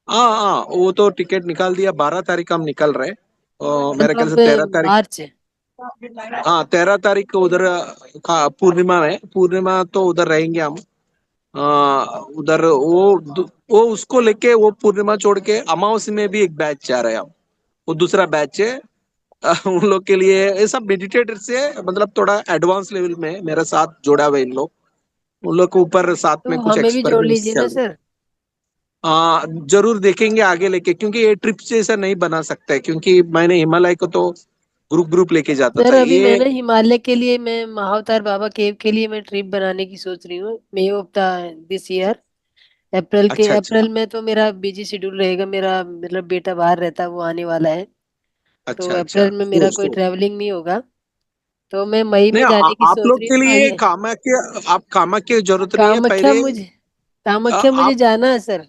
हाँ हाँ वो तो टिकट निकाल दिया। 12 तारीख हम निकल रहे हैं, मेरे ख्याल से मतलब 13 तारीख। मार्च? हाँ 13 तारीख को उधर का पूर्णिमा है, पूर्णिमा तो उधर रहेंगे हम। उधर वो उसको लेके वो पूर्णिमा छोड़ के अमावस्या में भी एक बैच जा रहे हैं हम। वो दूसरा बैच है। उन लोग के लिए ये सब मेडिटेटर से मतलब थोड़ा एडवांस लेवल में मेरे साथ जोड़ा हुआ है इन लोग। उन लोग के ऊपर साथ तो में कुछ हमें भी जोड़ एक्सपेरिमेंट्स लीजिए ना चल रहे। सर। जरूर देखेंगे आगे लेके, क्योंकि ये ट्रिप जैसा नहीं बना सकता है, क्योंकि मैंने हिमालय को तो ग्रुप ग्रुप लेके जाता सर था अभी मैं ये। ना हिमालय के लिए, मैं महाअवतार बाबा केव के लिए मैं ट्रिप बनाने की सोच रही हूँ, मे ऑफ द दिस ईयर। अच्छा अच्छा अप्रैल में तो मेरा बिजी शेड्यूल रहेगा, मेरा मतलब बेटा बाहर रहता है, वो आने वाला है। तो अच्छा अच्छा। अप्रैल में मेरा श्योर कोई श्योर। ट्रैवलिंग नहीं होगा, तो मैं मई नहीं में जाने की आप सोच लोग रही के हूँ। लिए कामाख्या, आप कामाख्या की जरूरत नहीं है कामाख्या पहले। मुझे कामाख्या मुझे आप जाना है सर।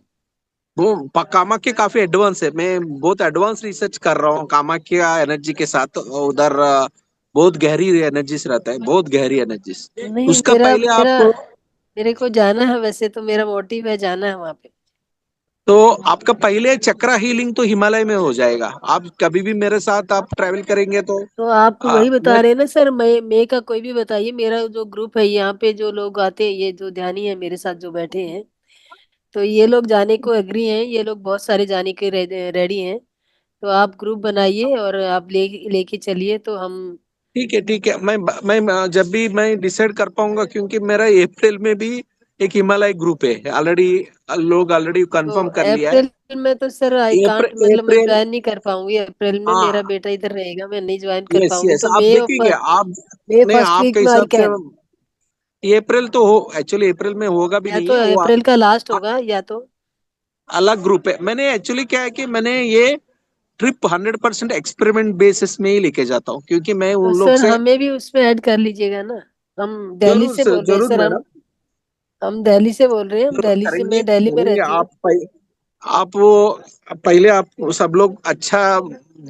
वो कामाख्या काफी एडवांस है, मैं बहुत एडवांस रिसर्च कर रहा हूँ कामाख्या एनर्जी के साथ उधर। बहुत गहरी एनर्जीज रहता है, बहुत गहरी एनर्जीज। नहीं, उसका मेरा पहले मेरा आप, मेरे को जाना है, वैसे तो मेरा मोटिव है जाना है वहां पे। तो आपका पहले चक्रा हीलिंग तो हिमालय में हो जाएगा। आप कभी भी मेरे साथ आप ट्रैवल करेंगे तो तो आप वही मैं, बता रहे हैं ना सर, मई का कोई भी बताइए। मेरा जो ग्रुप है यहाँ पे, जो लोग आते हैं, ये जो ध्यानी है मेरे साथ जो बैठे हैं, तो ये लोग जाने को एग्री हैं, ये लोग बहुत सारे जाने के रेडी हैं। तो आप ग्रुप बनाइए और आप लेके चलिए तो हम। ठीक है ठीक है। मैं जब भी मैं डिसाइड कर पाऊंगा, क्योंकि मेरा अप्रैल में भी एक हिमालय ग्रुप है ऑलरेडी, लोग ऑलरेडी तो कंफर्म कर लिया है। अप्रैल में तो सर आई कांट, अप्रैल मतलब मैं अप्रैल ज्वाइन नहीं कर पाऊंगी अप्रैल में, मेरा हाँ। बेटा इधर रहेगा, मैं नहीं ज्वाइन कर यस पाऊंगी। यस, तो आप देखेंगे आप। मे नहीं फर्स्ट वीक आपके में आई हिसाब से कैन। ये अप्रैल तो हो, एक्चुअली अप्रैल में होगा भी या नहीं तो है वो। अप्रैल का लास्ट होगा या तो। अलग ग्रुप है। मैंने एक्चुअली क्या है कि मैंने ये ट्रिप 100% एक्सपेरिमेंट बेसिस में ही लेके जाता हूँ, क्योंकि मैं तो उन लोग सर से, हमें भी उसमें ऐड कर लीजिएगा ना। हम दिल्ली जरूर से सर बोल रहे हैं जरूर सर, मैडम, हम दिल्ली से बोल रहे हैं, हम जरूर दिल्ली से, करेंगे मैं दिल्ली में करेंगे। रहती हूँ। आप वो पहले आप सब लोग अच्छा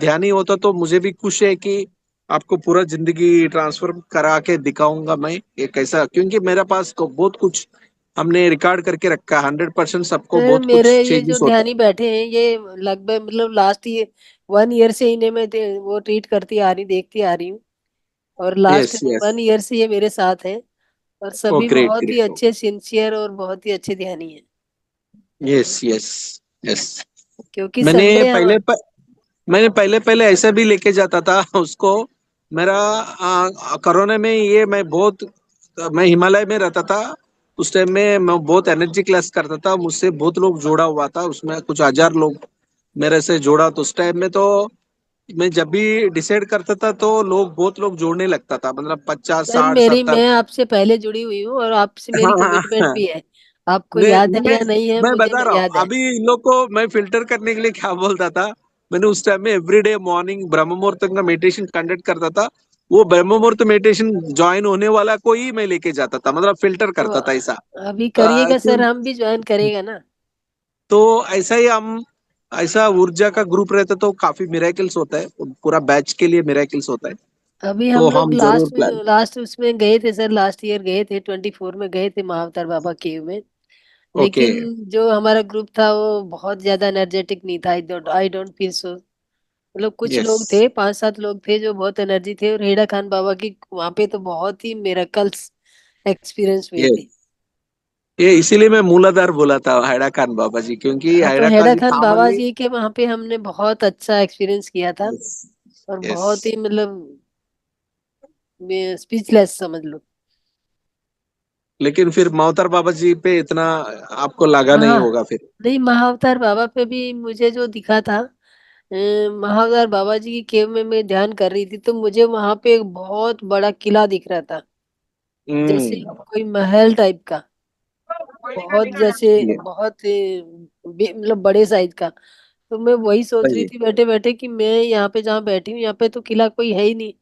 ध्यानी होता तो मुझे भी खुश है कि आपको पूरा जिंदगी ट्रांसफर करा के दिखाऊंगा मैं ये कैसा, क्योंकि मेरे पास बहुत कुछ हमने रिकॉर्ड करके रखा है। 100% सबको सर बहुत मेरे कुछ ये जो चेंजेस होता ध्यानी बैठे हैं, ये लगभग मतलब लास्ट ईयर 1 ईयर से इन्हें मैं वो ट्रीट करती आ रही, देखती आ रही हूँ। और है। Last yes yes. 1 ईयर से ये मेरे साथ हैं, और ओ सभी ग्रेट बहुत ही ग्रेट। अच्छे, सिंसियर और बहुत ही अच्छे ध्यानी हैं। Yes yes yes. क्योंकि मैंने संडे पहले मैंने पहले पहले ऐसा भी लेके जाता था उसको। मेरा कोरोना में ये मैं बहुत, मैं हिमालय में रहता था उस टाइम में, मैं बहुत एनर्जी क्लास करता था, मुझसे बहुत लोग जोड़ा हुआ था, उसमें कुछ हजार लोग मेरे से जोड़ा। तो उस टाइम में तो मैं जब भी डिसाइड करता था तो बहुत लोग जोड़ने लगता था, मतलब 50 सर 60 मेरी 70। मैं आपसे पहले जुड़ी हुई हूँ, और आपसे मेरी हाँ हाँ कमिटमेंट हाँ। भी है। आपको मैं याद है मैं या नहीं है, मैं मुझे बता रहा हूँ याद है। अभी इन लोग को मैं फिल्टर करने के लिए क्या बोलता था। मैंने उस टाइम में एवरीडे मॉर्निंग ब्रह्म मुहूर्त का मेडिटेशन कंडक्ट करता था। वो ब्रह्म मुहूर्त मेडिटेशन ज्वाइन होने वाला को ही मैं लेके जाता था, मतलब फिल्टर तो करता था ऐसा। अभी करिएगा क्यों, सर, हम भी ज्वाइन करेगा ना। तो ऐसा ही हम, ऐसा ऊर्जा का ग्रुप रहता तो काफी मिरेकल्स होता है, पूरा बैच के लिए मिरेकल्स होता है। अभी तो हम लोग हम जरूर प्लान। लास्ट उसमें गए थे सर, लास्ट ईयर गए थे, 24 में गए थे महाअवतार बाबा केव में। ओके। लेकिन जो हमारा ग्रुप था वो बहुत ज्यादा एनर्जेटिक नहीं था, आई डोंट फील सो। मतलब कुछ यस। लोग थे, 5-7 लोग थे जो बहुत एनर्जी थे, और हेडा खान बाबा की वहां पे तो बहुत ही मिरेकल्स एक्सपीरियंस हुए थे। ये इसीलिए मैं मूलाधार बोला था हैड़ा खान बाबा जी, क्योंकि हाँ, तो हैड़ा हेडा खान खान बाबा कॉमनली। जी के वहां पे हमने बहुत अच्छा एक्सपीरियंस किया था, यस और यस। बहुत ही मतलब स्पीचलेस समझ लो। लेकिन फिर मोहतर बाबा जी पे इतना आपको लगा नहीं हाँ, होगा फिर। नहीं, महाअवतार बाबा पे भी मुझे जो दिखा था, महाअवतार बाबा जी की केव में मैं ध्यान कर रही थी, तो मुझे वहां पे एक बहुत बड़ा किला दिख रहा था, जैसे हम्म। कोई महल टाइप का, बहुत जैसे, ये बहुत मतलब बड़े साइज का। तो मैं वही सोच रही सही है। थी बैठे बैठे कि मैं यहाँ पे जहाँ बैठी हूँ, यहाँ पे तो किला कोई है ही नहीं,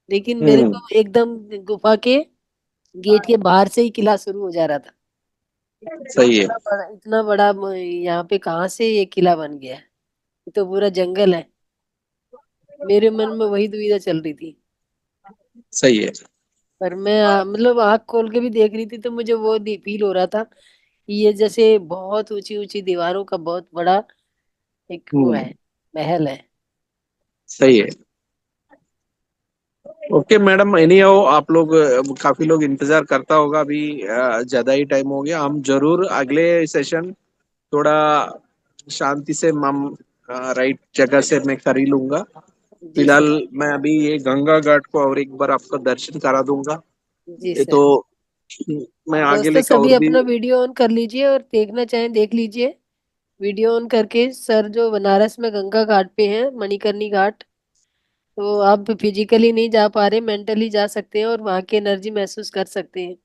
लेकिन मेरे हम्म। को एकदम गुफा के गेट के बाहर से ही किला शुरू हो जा रहा था। सही है। इतना बड़ा यहाँ पे कहाँ से ये किला बन गया है, ये तो पूरा जंगल है। मेरे मन में वही दुविधा चल रही थी। सही है। पर मैं मतलब आँख खोल के भी देख रही थी, तो मुझे वो फील हो रहा था कि ये जैसे बहुत ऊंची ऊंची दीवारों का बहुत बड़ा एक वो है, हम्म। महल है। सही है। ओके मैडम, एनी हो आप लोग, काफी लोग इंतजार करता होगा अभी, ज्यादा ही टाइम हो गया। हम जरूर अगले सेशन थोड़ा शांति से हम राइट जगह से मैं कर ही लूंगा। जी फिलहाल सर। मैं अभी ये गंगा घाट को और एक बार आपका दर्शन करा दूंगा। जी ये सर। तो मैं आगे दोस्तों लेकर सभी और भी। अपना वीडियो ऑन कर लीजिए, और देखना चाहें देख लीजिए। वीडियो ऑन करके सर जो बनारस में गंगा घाट पे है, मणिकर्णी घाट, तो आप फिजिकली नहीं जा पा रहे, मेंटली जा सकते हैं और वहाँ की एनर्जी महसूस कर सकते हैं।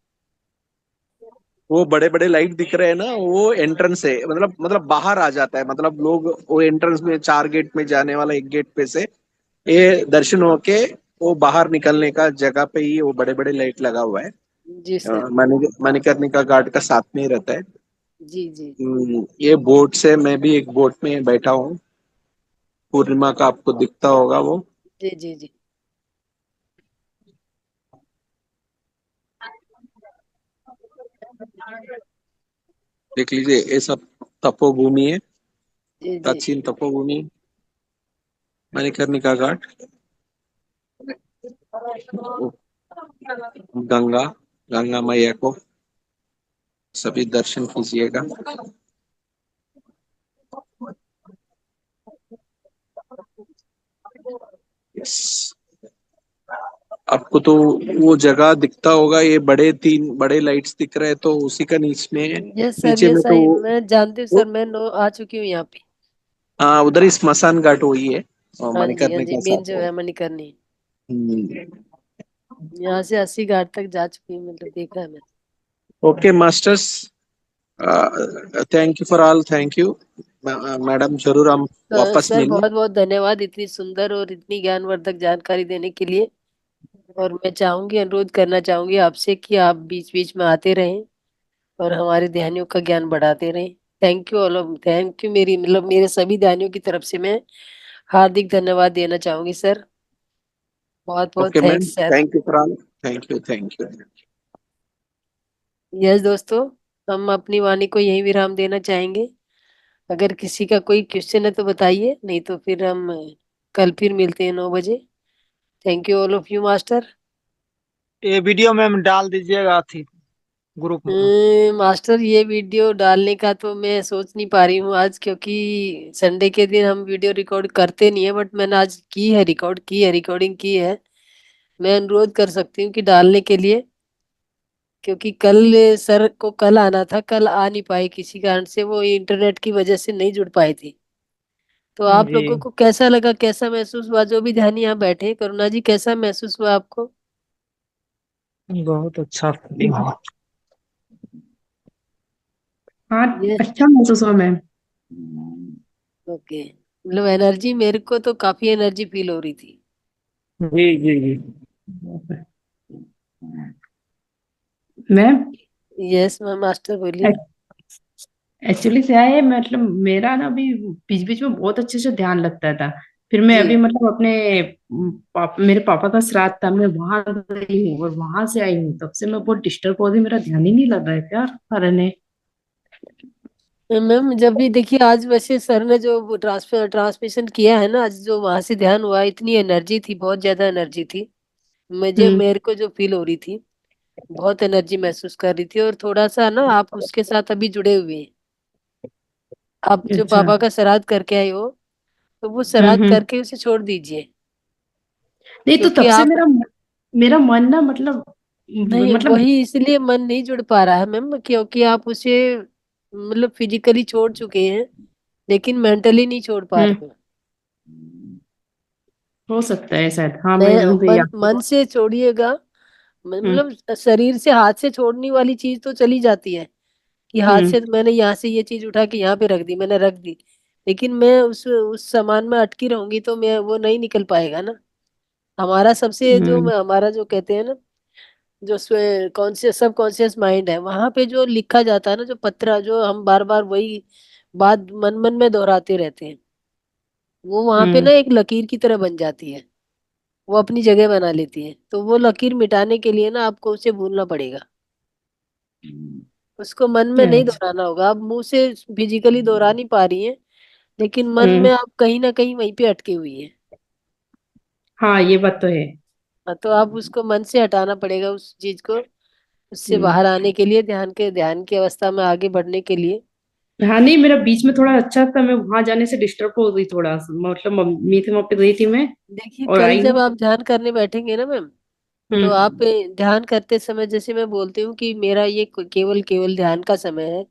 वो बड़े बड़े लाइट दिख रहे हैं ना, वो एंट्रेंस है, मतलब बाहर आ जाता है, मतलब लोग वो एंट्रेंस में 4 गेट में जाने वाला एक गेट पे से ये दर्शन होके वो बाहर निकलने का जगह पे ही वो बड़े बड़े लाइट लगा हुआ है। जी सर। मणिकर्णिका घाट का साथ में ही रहता है। जी जी ये बोट से मैं भी एक बोट में बैठा हूँ, पूर्णिमा का आपको दिखता होगा वो। जी जी जी देख लीजिए, ये सब तपोभूमि है, जी जी प्राचीन तपोभूमि, मणिकर्णिका घाट, गंगा, गंगा मैया को सभी दर्शन कीजिएगा। यस, आपको तो वो जगह दिखता होगा, ये बड़े 3 बड़े लाइट्स दिख रहे हैं, तो उसी का यस सर, नीचे में यस तो आई मैं जानती हूँ सर, वो मैं आ चुकी हूँ यहाँ पे। हाँ, उधर ही स्मशान घाट वही है, और हाँ जी, हाँ जी, मणिकर्णिका मेन साथ जो है। है मणिकर्णी। हम्म। यहाँ से 80 घाट तक जा चुकी हूँ, मतलब देखा है मैंने। Okay masters, thank you for all, thank you madam, जरूर हम वापस सर मिलें। बहुत बहुत धन्यवाद इतनी सुंदर और इतनी ज्ञानवर्धक जानकारी देने के लिए। और मैं चाहूंगी, अनुरोध करना चाहूंगी आपसे कि आप बीच बीच में आते रहें और हमारे ध्यानियों का ज्ञान बढ़ाते रहें। Thank you all of, thank you, मेरी मतलब मेरे सभी ध्यानियों की तरफ से मैं हार्दिक धन्यवाद देना चाहूंगी सर। बहुत बहुत okay ma'am, thanks sir. Thank you for all, thank you, thank you. Yes दोस्तों, हम अपनी वाणी को यही विराम देना चाहेंगे। अगर किसी का कोई क्वेश्चन है तो बताइए, नहीं तो फिर हम कल फिर मिलते हैं 9 बजे। Thank you all of you master. ये वीडियो मैम डाल दीजिएगा थी ग्रुप में। मास्टर ये वीडियो डालने का तो मैं सोच नहीं पा रही हूँ आज, क्योंकि संडे के दिन हम वीडियो रिकॉर्ड करते नहीं है, बट मैंने आज की है, रिकॉर्ड की है, रिकॉर्डिंग की है। मैं अनुरोध कर सकती हूँ कि डालने के लिए, क्योंकि कल सर को कल आना था, कल आ नहीं पाए किसी कारण से, वो इंटरनेट की वजह से नहीं जुड़ पाए थे। तो आप जी, लोगों को कैसा लगा, कैसा महसूस हुआ, जो भी ध्यान यहाँ बैठे, करुणा जी कैसा महसूस हुआ आपको? बहुत अच्छा फीलिंग हुआ। हाँ, ये अच्छा महसूस हुआ मैम। ओके, मतलब एनर्जी, मेरे को तो काफी एनर्जी फील हो रही थी। जी जी जी। मैम, यस मैम, मास्टर बोलिए। एक्चुअली क्या है, मतलब मेरा ना अभी बीच बीच में बहुत अच्छे से ध्यान लगता था। फिर मैं जी। अभी मतलब अपने मेरे पापा का श्राद्ध था, मैं वहां गई हूँ और वहां से आई हूँ, तब से मैं बहुत डिस्टर्ब हो रही, मेरा ध्यान ही नहीं लग रहा है क्या कारण है। मैम जब भी देखिए, आज वैसे सर ने जो ट्रांसमिशन किया है ना, आज जो वहां से ध्यान हुआ, इतनी एनर्जी थी, बहुत ज्यादा एनर्जी थी। मुझे, हम्म। मेरे को जो फील हो रही थी, बहुत एनर्जी महसूस कर रही थी। और थोड़ा सा ना आप उसके साथ अभी जुड़े हुए हैं। आप जो अच्छा। पापा का श्राद्ध करके आए हो, तो वो श्राद्ध हम्म। करके उसे छोड़ दीजिए। नहीं तो क्योंकि तब से आप, मेरा मन ना मतलब नहीं मतलब वही इसलिए मन नहीं जुड़ पा रहा है मैम, क्योंकि आप उसे मतलब फिजिकली छोड़ चुके हैं, लेकिन मेंटली नहीं छोड़ पा हम्म, रहे हो। हो सकता है शायद, हाँ मैं मैं यूं भी मन आपको। मन से छोड़िएगा। हम्म। मतलब शरीर से, हाथ से छोड़ने वाली चीज तो चली जाती है, कि हाथ हम्म। से मैंने यहाँ से ये चीज उठा के यहाँ पे रख दी, मैंने रख दी, लेकिन मैं उस सामान में अटकी रहूंगी तो मैं वो नहीं निकल पाएगा ना। हमारा सबसे जो हम्म। हमारा जो कहते हैं ना, जो कॉन्शियस, सब कॉन्शियस माइंड है, वहां पे जो लिखा जाता है ना, जो पत्र, जो हम बार बार वही बात मन मन में दोहराते रहते हैं, वो वहां पे हम्म। ना एक लकीर की तरह बन जाती है, वो अपनी जगह बना लेती है। तो वो लकीर मिटाने के लिए ना आपको उसे भूलना पड़ेगा, उसको मन में नहीं अच्छा। दोहराना होगा। आप मुंह से फिजिकली दोहरा नहीं पा रही हैं, लेकिन मन हम्म। में आप कहीं ना कहीं वहीं पे अटकी हुई है। हाँ, ये बात तो है। हाँ, तो आप उसको मन से हटाना पड़ेगा उस चीज को, उससे हम्म। बाहर आने के लिए, ध्यान की अवस्था में आगे बढ़ने के लिए। हाँ, नहीं मेरा बीच में थोड़ा अच्छा था, मैं वहां जाने से डिस्टर्ब हो गई थोड़ा सा, मतलब मम्मी थी वहां पे गई थी मैं देखिए और कल आई जब हूँ। आप ध्यान करने बैठेंगे ना मैम, तो हम्म। आप ध्यान करते समय, जैसे मैं बोलती हूँ कि मेरा ये केवल केवल ध्यान का समय है,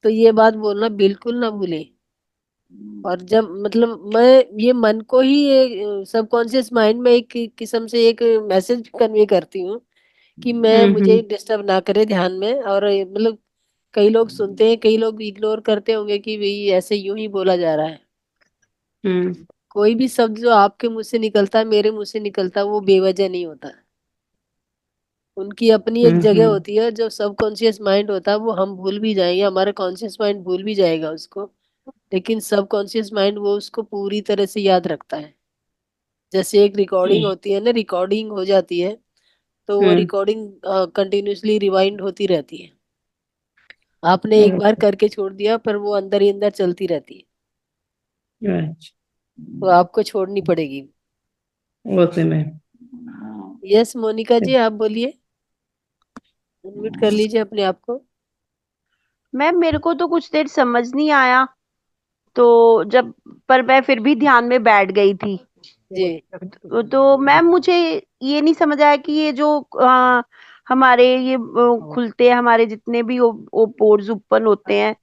तो ये बात बोलना बिल्कुल ना भूले। और जब मतलब मैं ये मन को ही सबकॉन्शियस माइंड में एक किस्म से एक मैसेज कन्वे करती हूँ कि मैं मुझे डिस्टर्ब ना करे ध्यान में। और मतलब कई लोग सुनते हैं, कई लोग इग्नोर करते होंगे कि भाई ऐसे यूं ही बोला जा रहा है। कोई भी शब्द जो आपके मुंह से निकलता है, मेरे मुंह से निकलता है, वो बेवजह नहीं होता। उनकी अपनी एक जगह होती है। जो सबकॉन्शियस माइंड होता है वो हम भूल भी जाएंगे, हमारा कॉन्शियस माइंड भूल भी जाएगा उसको, लेकिन सबकॉन्शियस माइंड वो उसको पूरी तरह से याद रखता है। जैसे एक रिकॉर्डिंग होती है ना, रिकॉर्डिंग हो जाती है तो वो रिकॉर्डिंग कंटिन्यूअसली रिवाइंड होती रहती है। आपने एक बार करके छोड़ दिया पर वो अंदर ही अंदर चलती रहती है, तो आपको छोड़नी पड़ेगी। Okay ma'am. यस मोनिका जी, आप बोलिए, अनम्यूट कर लीजिए अपने आप को। मैम मेरे को तो कुछ देर समझ नहीं आया, तो जब पर मैं फिर भी ध्यान में बैठ गई थी। जी तो मैम मुझे ये नहीं समझ आया कि ये जो हमारे ये खुलते हैं, हमारे जितने भी वो पोर्स ओपन होते हैं,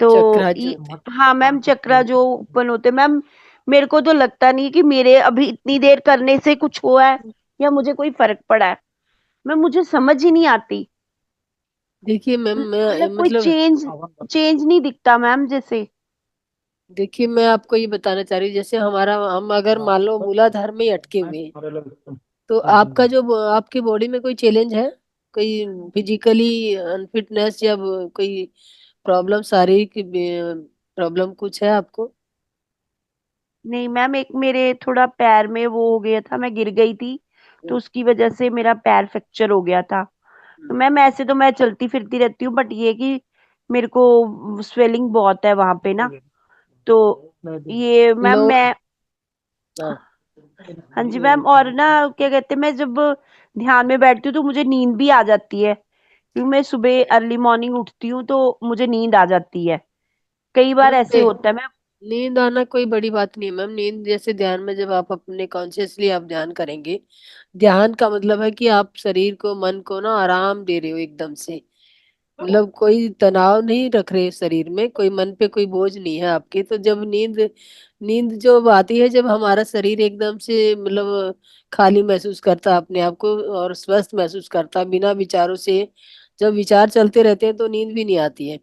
तो चक्रा जो होते हैं। हाँ मैम, चक्रा जो ओपन होते हैं मैम, मेरे को तो लगता नहीं कि मेरे अभी इतनी देर करने से कुछ हुआ है या मुझे कोई फर्क पड़ा है। मैं मुझे समझ ही नहीं आती, देखिए मैम, मैं मतलब कोई मतलब चेंज नहीं दिखता मैम जैसे। देखिए मैं आपको ये बताना चाह रही हूँ, जैसे हम अगर मान लो मूलाधार में ही अटके हुए हैं, तो आपका जो आपकी बॉडी में कोई चैलेंज है, कोई फिजिकली अनफिटनेस या कोई प्रॉब्लम, शारीरिक प्रॉब्लम कुछ है आपको? नहीं मैम, एक मेरे थोड़ा पैर में वो हो गया था, मैं गिर गई थी तो उसकी वजह से मेरा पैर फ्रैक्चर हो गया था। तो मैम ऐसे तो मैं चलती फिरती रहती हूँ, बट ये कि मेरे को स्वेलिंग बहुत है वहां पे ना, तो ये मैम लो मैं हाँ, हाँ जी मैम। और ना क्या कहते हैं, मैं जब ध्यान में बैठती हूँ तो मुझे नींद भी आ जाती है, क्योंकि मैं सुबह अर्ली मॉर्निंग उठती हूँ तो मुझे नींद आ जाती है। कई बार मैम ऐसे होता है मैम। नींद आना कोई बड़ी बात नहीं है मैम। नींद जैसे ध्यान में जब आप अपने कॉन्शियसली आप ध्यान करेंगे, ध्यान का मतलब है कि आप शरीर को, मन को ना आराम दे रहे हो एकदम से। मतलब कोई तनाव नहीं रख रहे शरीर में, कोई मन पे कोई बोझ नहीं है आपके। तो जब नींद नींद जब आती है, जब हमारा शरीर एकदम से मतलब खाली महसूस करता है अपने आप को और स्वस्थ महसूस करता है बिना विचारों से। जब विचार चलते रहते हैं तो नींद भी नहीं आती है।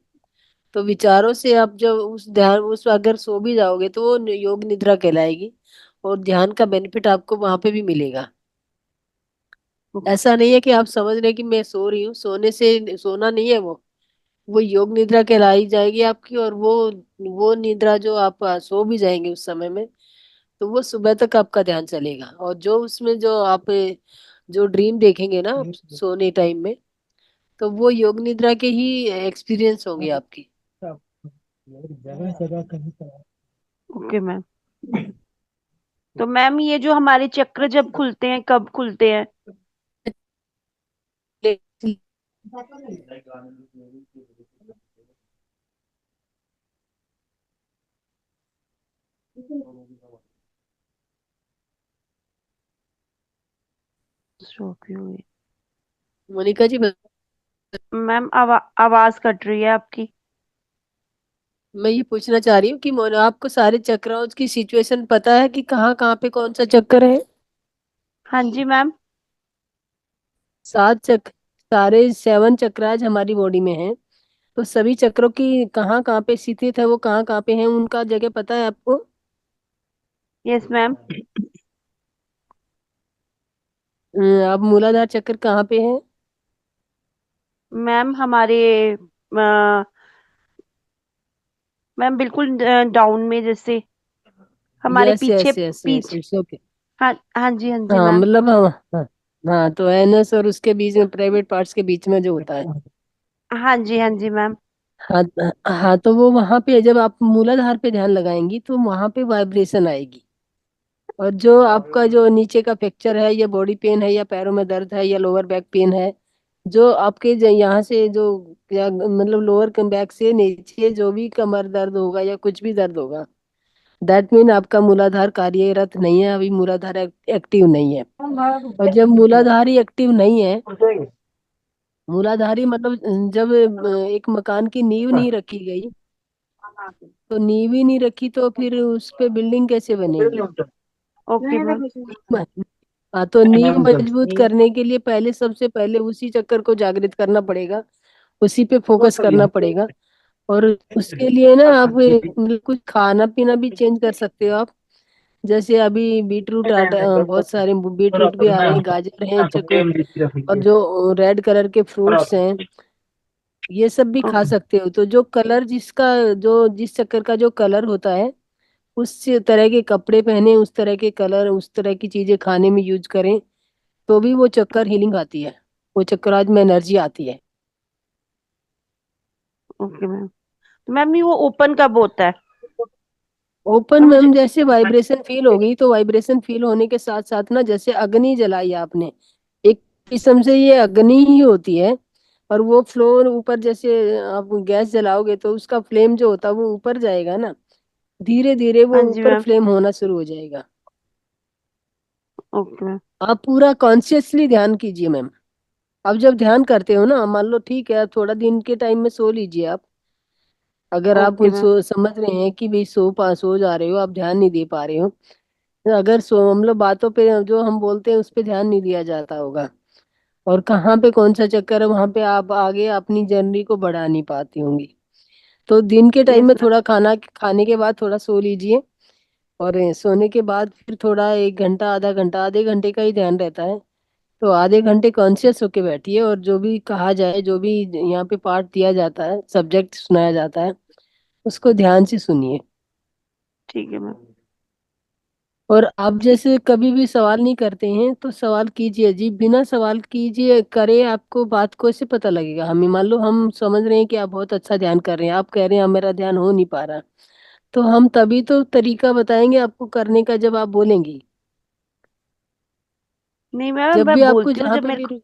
तो विचारों से आप जब उस ध्यान उस अगर सो भी जाओगे तो वो योग निद्रा कहलाएगी, और ध्यान का बेनिफिट आपको वहां पे भी मिलेगा। ऐसा नहीं है कि आप समझ रहे कि मैं सो रही हूँ, सोने से सोना नहीं है वो योग निद्रा कहलाई जाएगी आपकी। और वो निद्रा जो आप सो भी जाएंगे उस समय में, तो वो सुबह तक आपका ध्यान चलेगा। और जो उसमें जो आप जो ड्रीम देखेंगे ना आप सोने टाइम में, तो वो योग निद्रा के ही एक्सपीरियंस होंगे आपके। Okay ma'am. तो मैम ये जो हमारे चक्र जब खुलते हैं, कब खुलते हैं? सो क्यों हुई? मोनिका जी, मैम आवाज कट रही है आपकी। मैं ये पूछना चाह रही हूँ कि आपको सारे चक्रों की सिचुएशन पता है कि कहाँ कहाँ पे कौन सा चक्र है? हाँ जी मैम। 7 चक्र, सारे 7 चक्राज हमारी बॉडी में हैं। तो सभी चक्रों की कहाँ कहाँ पे स्थित है, वो कहाँ कहाँ पे है, उनका जगह पता है आपको? Yes ma'am. अब मूलाधार चक्र कहाँ पे है? मैम हमारे मैम बिल्कुल डाउन में, जैसे हमारे यस पीछे यस यस यस, पीछे। It's okay. हाँ हाँ जी, हाँ जी हाँ मैम। मतलब हाँ, हाँ तो एनएस और उसके बीच में, प्राइवेट पार्ट्स के बीच में जो होता है। हाँ जी, हाँ जी मैम। हाँ हाँ, तो वो वहां पे जब आप मूलाधार पे ध्यान लगाएंगी तो वहां पे वाइब्रेशन आएगी। और जो आपका जो नीचे का फ्रैक्चर है, या बॉडी पेन है, या पैरों में दर्द है, या लोअर बैक पेन है, जो आपके यहाँ से जो या मतलब लोअर बैक से नीचे जो भी कमर दर्द होगा या कुछ भी दर्द होगा, दैट मीन आपका मूलाधार कार्यरत नहीं है, अभी मूलाधार एक्टिव नहीं है। और जब मूलाधार ही एक्टिव नहीं है मूलाधारी मतलब जब एक मकान की नींव नहीं रखी गई, तो नींव ही नहीं रखी तो फिर उस पे बिल्डिंग कैसे बनेगी? Okay ma'am. हाँ, तो नींव मजबूत करने के लिए पहले सबसे पहले उसी चक्कर को जागृत करना पड़ेगा, उसी पे फोकस करना पड़ेगा। और उसके लिए ना आप कुछ खाना पीना भी चेंज कर सकते हो आप। जैसे अभी बीटरूट बहुत सारे बीटरूट भी आ रहे हैं, गाजर हैं, और जो रेड कलर के फ्रूट्स हैं, ये सब भी खा सकते हो। तो जो कलर जिस चक्कर का जो कलर होता है, उस तरह के कपड़े पहने, उस तरह के कलर, उस तरह की चीजें खाने में यूज करें, तो भी वो चक्कर हीलिंग आती है, वो चक्राज में एनर्जी आती है। Okay ma'am. तो मैम ये वो ओपन कब होता है? ओपन मैम में मुझे हम जैसे वाइब्रेशन फील होगी, तो वाइब्रेशन फील होने के साथ साथ ना, जैसे अग्नि जलाई आपने, एक किस्म से ये अग्नि ही होती है। और वो फ्लोर ऊपर, जैसे आप गैस जलाओगे तो उसका फ्लेम जो होता है वो ऊपर जाएगा ना, धीरे धीरे वो हाँ जी ऊपर मैम। फ्लेम होना शुरू हो जाएगा। Okay ma'am. आप पूरा कॉन्शियसली ध्यान कीजिए मैम। अब जब ध्यान करते हो ना, मान लो ठीक है, थोड़ा दिन के टाइम में सो लीजिए आप। अगर आप ओके मैम। समझ रहे हैं कि भाई सो जा रहे हो, आप ध्यान नहीं दे पा रहे हो, तो अगर हम लोग बातों पे जो हम बोलते हैं उस पे ध्यान नहीं दिया जाता होगा, और कहाँ पे कौन सा चक्कर है, वहां पे आप आगे अपनी जर्नी को बढ़ा नहीं पाती होंगी। तो दिन के टाइम यस में मैम। थोड़ा खाना खाने के बाद थोड़ा सो लीजिए, और सोने के बाद फिर थोड़ा 1 घंटा, आधा घंटा, आधे घंटे का ही ध्यान रहता है, तो आधे घंटे कॉन्शियस होके बैठिए, और जो भी कहा जाए, जो भी यहाँ पे पाठ दिया जाता है, सब्जेक्ट सुनाया जाता है, उसको ध्यान से सुनिए। ठीक है मैम। और आप जैसे कभी भी सवाल नहीं करते हैं, तो सवाल कीजिए जी, बिना सवाल कीजिए करे, आपको बात को ऐसे पता लगेगा। हमें मान लो हम समझ रहे हैं कि आप बहुत अच्छा ध्यान कर रहे हैं, आप कह रहे हैं मेरा ध्यान हो नहीं पा रहा, तो हम तभी तो तरीका बताएंगे आपको करने का, जब आप बोलेंगी। नहीं मैम, जब मैं भी आपको बोलती हूँ जहाँ जब पे मेरे भी को।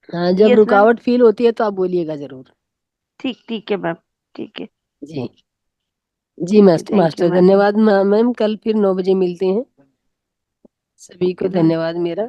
हाँ, जब यस मैम। रुकावट फील होती है तो आप बोलिएगा जरूर। ठीक ठीक है मैम। ठीक है। जी। जी ठीक है, थैंक यू मास्टर, मैम। धन्यवाद मैम, कल फिर 9 बजे मिलते हैं। सभी को ओके मैम। धन्यवाद मेरा।